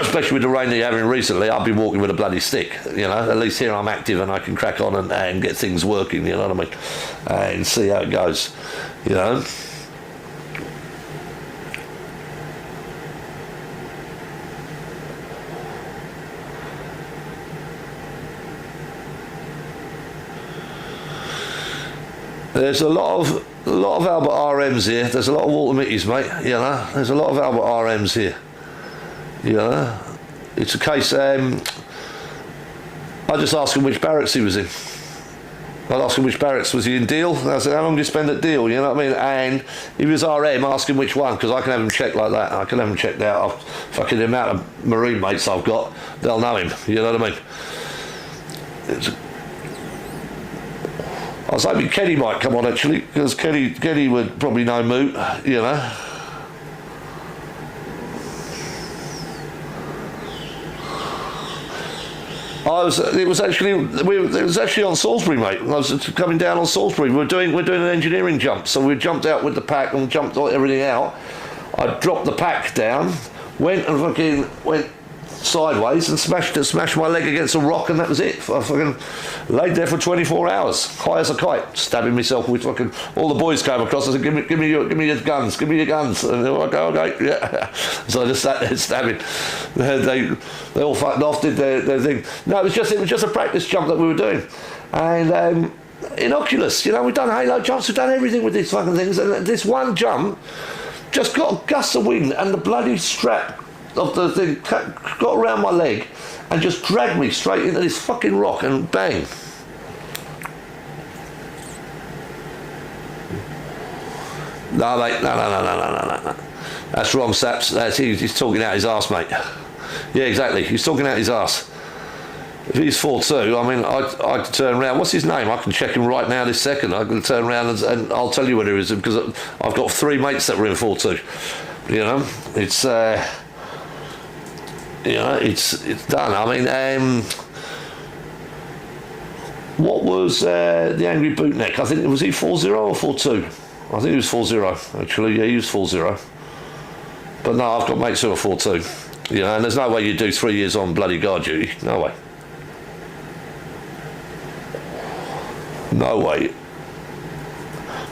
especially with the rain that you're having recently, I've been walking with a bloody stick, you know. At least here I'm active and I can crack on and get things working, you know what I mean, and see how it goes, you know. There's a lot of Albert RMs here. There's a lot of Walter Mitty's, mate. You know, there's a lot of Albert RMs here. You know, it's a case. I just asked him which barracks he was in. I'd ask him which barracks was he in Deal. I said, how long did you spend at Deal? You know what I mean? And if he was RM, ask him which one, because I can have him checked like that. I can have him checked out. Fucking the amount of Marine mates I've got, they'll know him. You know what I mean? I was hoping Kenny might come on actually, because Kenny would probably know Moot, you know. It was actually on Salisbury, mate. I was coming down on Salisbury. We're doing an engineering jump, so we jumped out with the pack and jumped everything out. I dropped the pack down, went sideways and smashed my leg against a rock, and that was it. I fucking laid there for 24 hours, high as a kite, stabbing myself with fucking. All the boys came across. I said, "Give me your guns, give me your guns." And they were like, "Okay, yeah." So I just sat there stabbing. They all fucked off, did their thing. No, it was just a practice jump that we were doing, and innocuous. You know, we've done halo jumps, we've done everything with these fucking things, and this one jump just got a gust of wind, and the bloody strap of the thing got around my leg and just dragged me straight into this fucking rock, and bang. No, mate, no. That's wrong, Saps. He's talking out his arse, mate. Yeah, exactly. He's talking out his arse. If he's 4'2", I mean, I could turn around. What's his name? I can check him right now this second. I can turn around and I'll tell you whether he is, because I've got 3 mates that were in 4'2". You know, it's done. I mean, what was the Angry Bootneck? I think, was he 4'0" or 4'2"? I think he was 4'0", actually. Yeah, he was 4'0". But no, I've got mates who are 4'2". You know, and there's no way you do 3 years on bloody guard duty. No way. No way.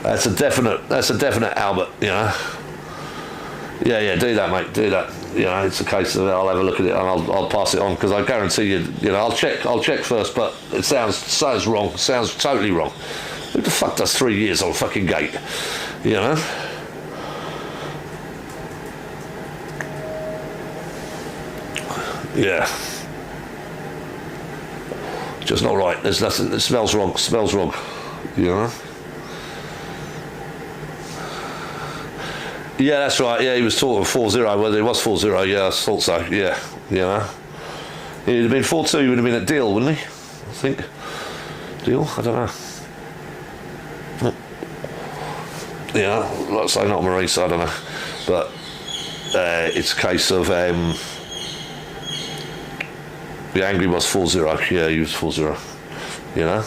That's a definite Albert, you know. Yeah, do that, mate, do that. You know, it's a case of I'll have a look at it and I'll pass it on, because I guarantee you, you know, I'll check first, but it sounds wrong, sounds totally wrong. Who the fuck does 3 years on a fucking gate? You know? Yeah. Just not right. There's nothing. It smells wrong. You know? Yeah, that's right. Yeah, he was talking 4'0". Well, it was 4'0". Yeah, I thought so. Yeah, you know. He'd have been 4'2", he would have been at Deal, wouldn't he? think. Deal? I don't know. Yeah, like I say, not a Marine, so I don't know. But it's a case of the angry was 4-0. Yeah, he was 4-0. You know.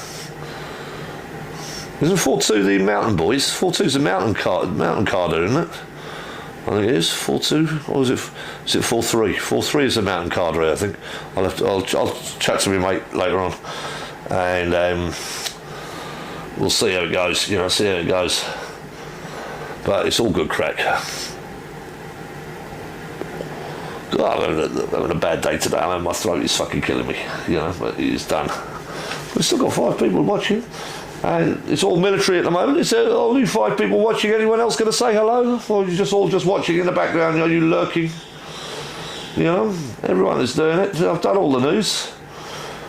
Isn't 4-2 the Mountain Boys? 4-2's the Mountain Carder, isn't it? I think it is 4-2, or is it 4-3? 4-3 is the Mountain Carder, I think. I'll chat to my mate later on, and we'll see how it goes. You know, see how it goes. But it's all good crack. God, I'm having a bad day today. My throat is fucking killing me. You know, but it's done. We've still got 5 people watching. And it's all military at the moment. Is there only 5 people watching? Anyone else going to say hello? Or are you just all just watching in the background? Are you lurking? You know, everyone is doing it. I've done all the news.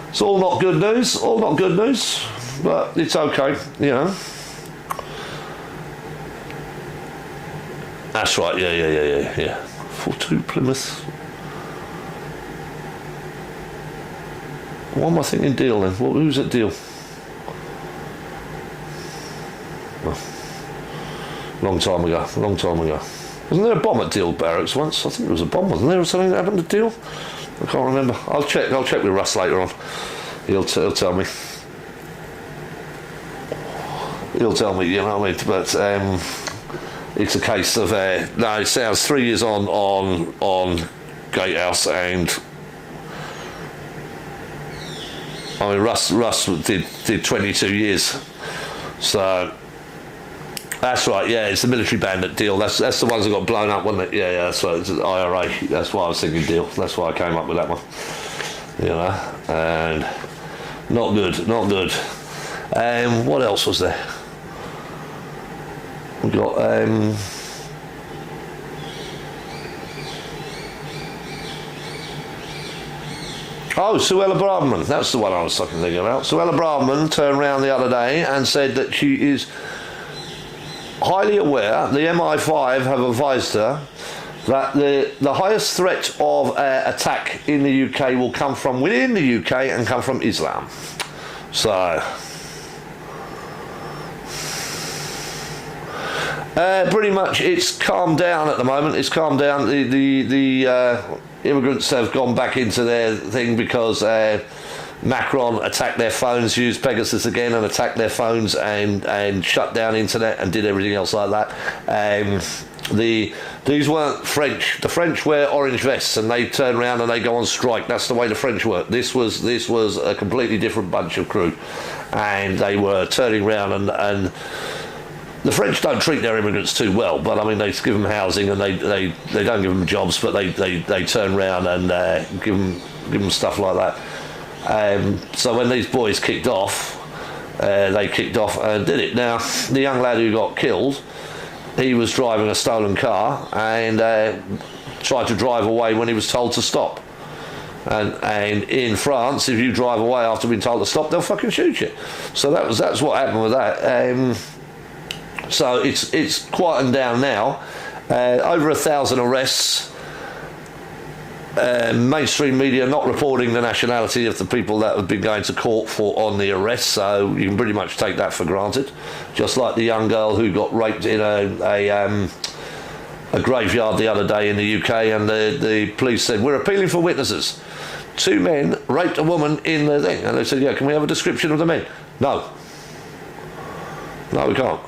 It's all not good news. All not good news. But it's okay, you know. That's right, yeah. 4-2 Plymouth. What am I thinking deal then? Who's at deal? Long time ago. Wasn't there a bomb at Deal Barracks once? I think there was a bomb, wasn't there, or something that happened at Deal? I can't remember. I'll check with Russ later on. He'll tell me. He'll tell me, you know what I mean? But it's a case of no, it sounds 3 years on Gatehouse, and I mean Russ did 22 years. So that's right, yeah, it's the military bandit Deal. That's the ones that got blown up, wasn't it? Yeah, that's right, it's the IRA. That's why I was thinking Deal. That's why I came up with that one. You know, and not good. What else was there? We got Suella Braverman. That's the one I was fucking thinking about. Suella Braverman turned around the other day and said that she is highly aware, the MI5 have advised her, that the highest threat of attack in the UK will come from within the UK and come from Islam. So pretty much it's calmed down at the moment. It's calmed down. The immigrants have gone back into their thing because Macron attacked their phones, used Pegasus again and attacked their phones and shut down internet and did everything else like that. These weren't French. The French wear orange vests and they turn around and they go on strike. That's the way the French work. This was a completely different bunch of crew, and they were turning around and the French don't treat their immigrants too well, but I mean they give them housing and they don't give them jobs, but they turn around and give them stuff like that. So when these boys kicked off, they kicked off and did it. Now the young lad who got killed, he was driving a stolen car and tried to drive away when he was told to stop. And in France, if you drive away after being told to stop, they'll fucking shoot you. So that's what happened with that. So it's quietened down now. Over 1,000 arrests. Mainstream media not reporting the nationality of the people that have been going to court on the arrest, so you can pretty much take that for granted. Just like the young girl who got raped in a graveyard the other day in the UK, and the police said, we're appealing for witnesses. 2 men raped a woman in the thing, and they said, yeah, can we have a description of the men? No, we can't.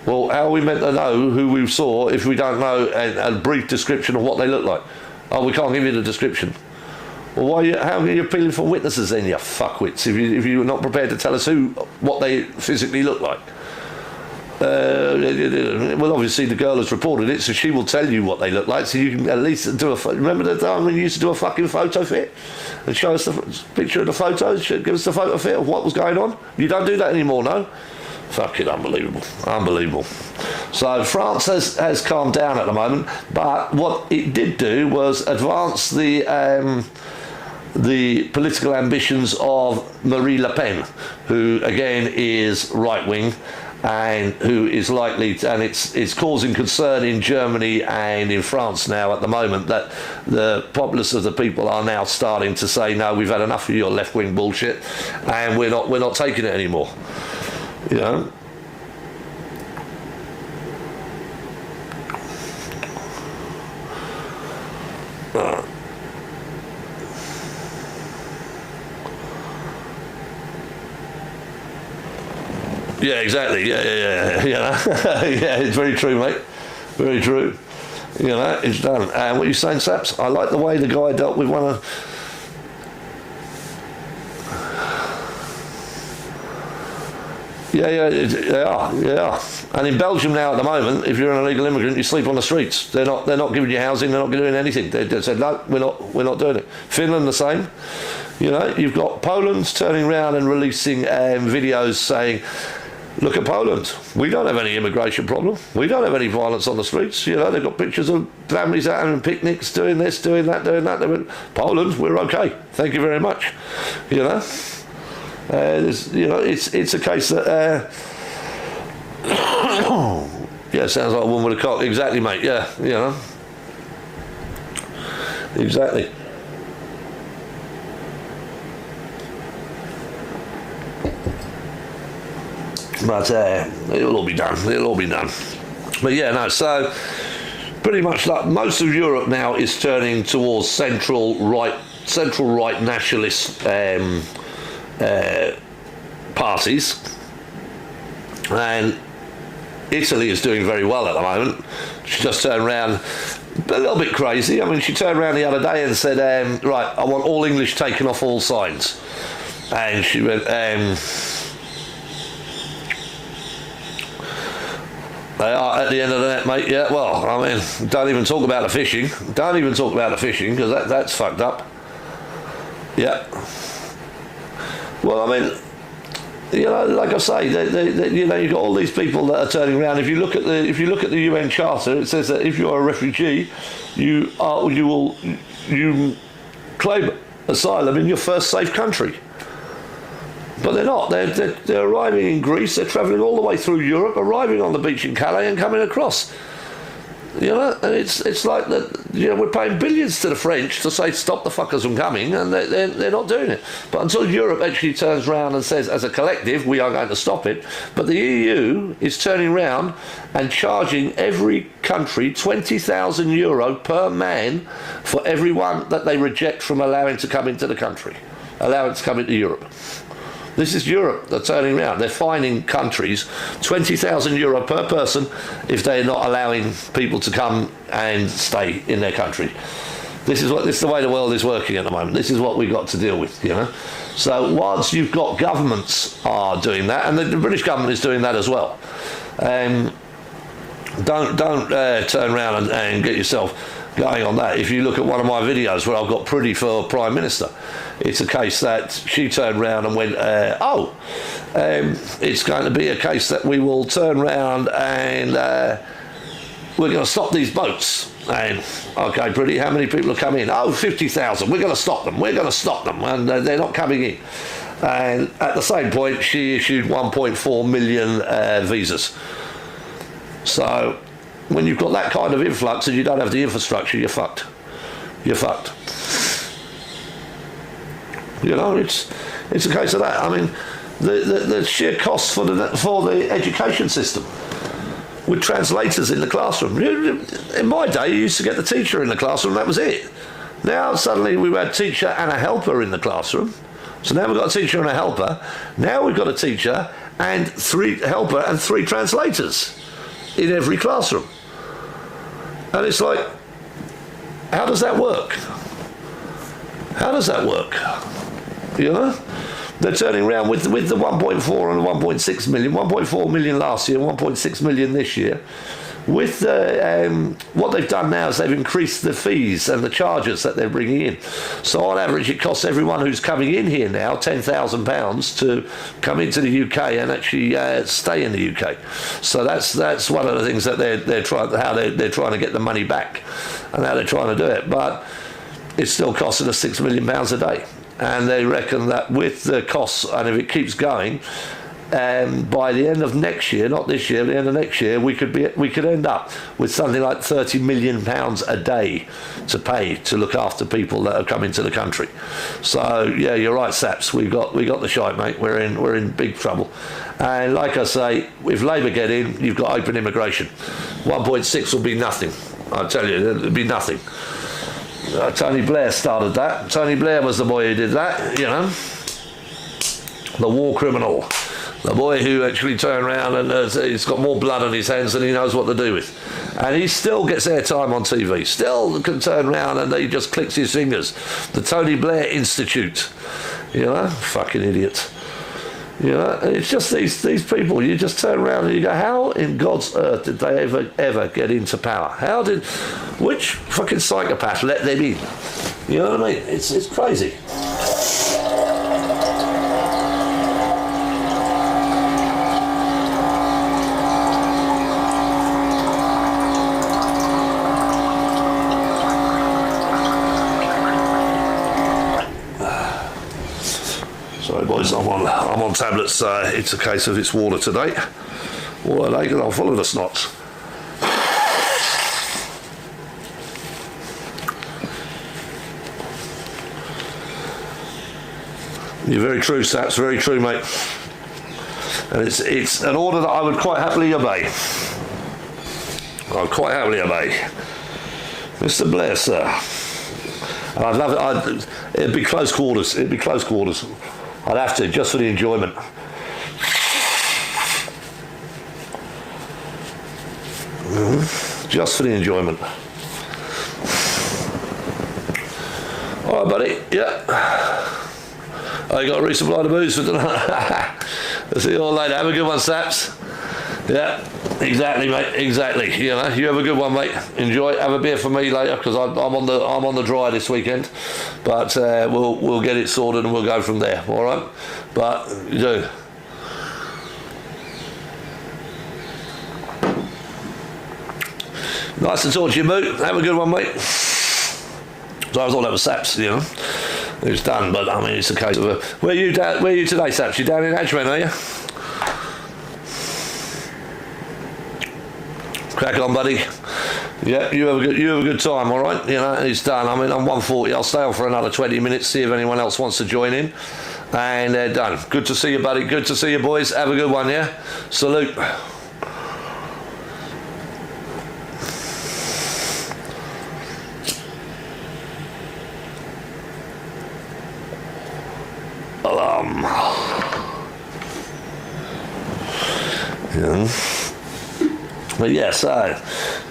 Well, how are we meant to know who we saw if we don't know a brief description of what they look like? Oh, we can't give you the description. Well, how are you appealing for witnesses then, you fuckwits, if you're not prepared to tell us what they physically look like? Well, obviously the girl has reported it, so she will tell you what they look like, so you can at least do remember the time when you used to do a fucking photo fit and show us the picture of the photo, give us the photo fit of what was going on? You don't do that anymore, no? Fucking unbelievable. So France has calmed down at the moment, but what it did do was advance the political ambitions of Marie Le Pen, who again is right wing, and who is likely to, and it's causing concern in Germany and in France now at the moment, that the populace of the people are now starting to say, no, we've had enough of your left-wing bullshit, and we're not taking it anymore. You know. Yeah, exactly. Yeah. You know? Yeah, it's very true, mate. Very true. You know, it's done. And what are you saying, Saps? I like the way the guy dealt with one of... Yeah, they are. And in Belgium now at the moment, if you're an illegal immigrant, you sleep on the streets. They're not giving you housing. They're not doing anything. They said no, we're not doing it. Finland the same. You know, you've got Poland turning around and releasing videos saying, look at Poland. We don't have any immigration problem. We don't have any violence on the streets. You know, they've got pictures of families out having picnics, doing this, doing that, doing that. They went, Poland, we're okay. Thank you very much. You know. You know, it's a case that yeah, sounds like a woman with a cock. Exactly, mate. Yeah, you know, exactly. But it'll all be done. It'll all be done. But yeah, no. So pretty much, like most of Europe now is turning towards central right nationalist. Parties, and Italy is doing very well at the moment. She just turned around a little bit crazy. I mean, she turned around the other day and said, right, I want all English taken off all signs. And she went, they are at the end of the net, mate. Yeah, well, I mean, don't even talk about the fishing. Don't even talk about the fishing, because that's fucked up. Yeah. Well, I mean, you know, like I say, you know, you've got all these people that are turning around. If you look at the UN Charter, it says that if you are a refugee, you claim asylum in your first safe country. But they're not. They're arriving in Greece. They're travelling all the way through Europe, arriving on the beach in Calais and coming across. You know, and it's like that. You know, we're paying billions to the French to say stop the fuckers from coming, and they're not doing it. But until Europe actually turns around and says, as a collective, we are going to stop it. But the EU is turning around and charging every country €20,000 per man for everyone that they reject from allowing to come into the country, allowing to come into Europe. This is Europe. They're turning around. They're fining countries €20,000 per person if they're not allowing people to come and stay in their country. This is the way the world is working at the moment. This is what we've got to deal with, you know. So once you've got governments are doing that, and the British government is doing that as well. Don't turn around and get yourself going on that. If you look at one of my videos where I've got Pruddy for Prime Minister, it's a case that she turned around and went, it's going to be a case that we will turn around and we're going to stop these boats. And, okay, Pruddy, how many people have come in? 50,000. We're going to stop them. We're going to stop them. And they're not coming in. And at the same point, she issued 1.4 million visas. So when you've got that kind of influx and you don't have the infrastructure, you're fucked. You're fucked. You know, it's a case of that. I mean, the sheer costs for the education system with translators in the classroom. In my day, you used to get the teacher in the classroom, that was it. Now suddenly we've had a teacher and a helper in the classroom. So now we've got a teacher and a helper. Now we've got a teacher and 3 helper and 3 translators in every classroom. And it's like, how does that work? How does that work? You know? They're turning around with the 1.4 and the 1.6 million, 1.4 million last year, 1.6 million this year. With what they've done now is they've increased the fees and the charges that they're bringing in. So on average, it costs everyone who's coming in here now £10,000 to come into the UK and actually stay in the UK. So that's one of the things that they're trying to get the money back, and how they're trying to do it. But it's still costing us £6 million a day. And they reckon that with the costs, and if it keeps going, by the end of next year, not this year, the end of next year, we could end up with something like £30 million a day to pay to look after people that are coming to the country. So yeah, you're right, Saps. We got the shite, mate. We're in big trouble. And like I say, if Labour get in, you've got open immigration. 1.6 will be nothing. I tell you, it'll be nothing. Tony Blair started that. Tony Blair was the boy who did that, you know. The war criminal. The boy who actually turned around and he's got more blood on his hands than he knows what to do with. And he still gets airtime on TV. Still can turn around and he just clicks his fingers. The Tony Blair Institute. You know, fucking idiot. You know, it's just these people. You just turn around and you go, how in God's earth did they ever get into power? Which fucking psychopath let them in? You know what I mean? It's crazy. Sorry boys, I'm on tablets. It's a case of it's water today. Water lake and I'm full of the snots. You're very true, Saps, very true, mate. And it's an order that I would quite happily obey. I'd quite happily obey. Mr. Blair, sir. And I'd love it. It'd be close quarters. It'd be close quarters. I'd have to, just for the enjoyment. Just for the enjoyment. All right, buddy. Yeah. I got to resupply the booze for tonight. I'll see you all later. Have a good one, Saps. Yeah, exactly, mate. Exactly. You know, you have a good one, mate. Enjoy. Have a beer for me later because I'm on the dry this weekend. But we'll get it sorted and we'll go from there. All right. But you do. Nice to talk to you, Moo. Have a good one, mate. So I thought that was Saps, you know. It's done, but I mean, it's a case of where are you today, Saps? You down in Edgware, are you? Crack on, buddy. Yeah, you have a good time, all right? You know, it's done. I mean, I'm 1:40. I'll stay on for another 20 minutes, see if anyone else wants to join in. And they're done. Good to see you, buddy. Good to see you, boys. Have a good one, yeah? Salute. Yeah. But yeah, so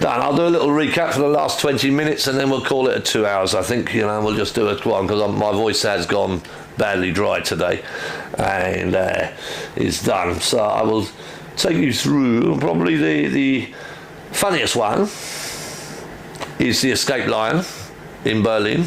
done. I'll do a little recap for the last 20 minutes and then we'll call it 2 hours. I think, you know, we'll just do a one because my voice has gone badly dry today and it's done. So I will take you through probably the funniest one is the escaped lion in Berlin.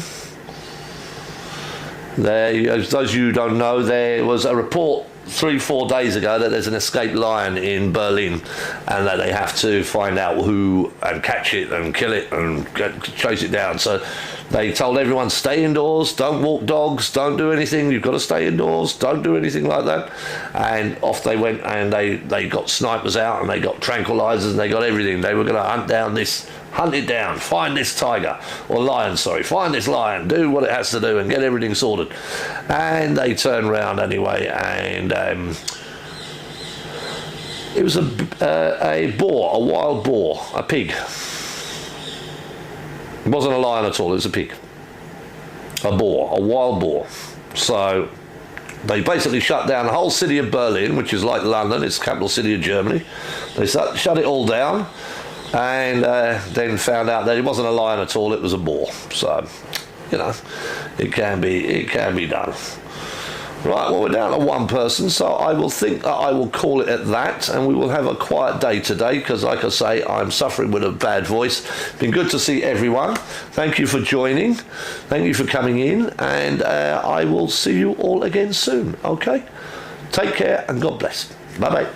There, as those of you who don't know, there was a report 3-4 days ago that there's an escaped lion in Berlin and that they have to find out who and catch it and kill it and chase it down. So they told everyone, stay indoors, don't walk dogs, don't do anything, you've got to stay indoors, don't do anything like that. And off they went and they got snipers out and they got tranquilizers and they got everything. They were going to hunt it down, find this tiger, or lion, sorry, find this lion, do what it has to do and get everything sorted. And they turned around anyway and it was a boar, a wild boar, a pig. It wasn't a lion at all, it was a pig. A boar, a wild boar. So they basically shut down the whole city of Berlin, which is like London, it's the capital city of Germany. They shut it all down. And then found out that it wasn't a lion at all, it was a boar. So, you know, it can be done. Right, well, we're down to one person, so I will think that I will call it at that, and we will have a quiet day today, because like I say, I'm suffering with a bad voice. Been good to see everyone. Thank you for joining. Thank you for coming in, and I will see you all again soon, okay? Take care, and God bless. Bye-bye.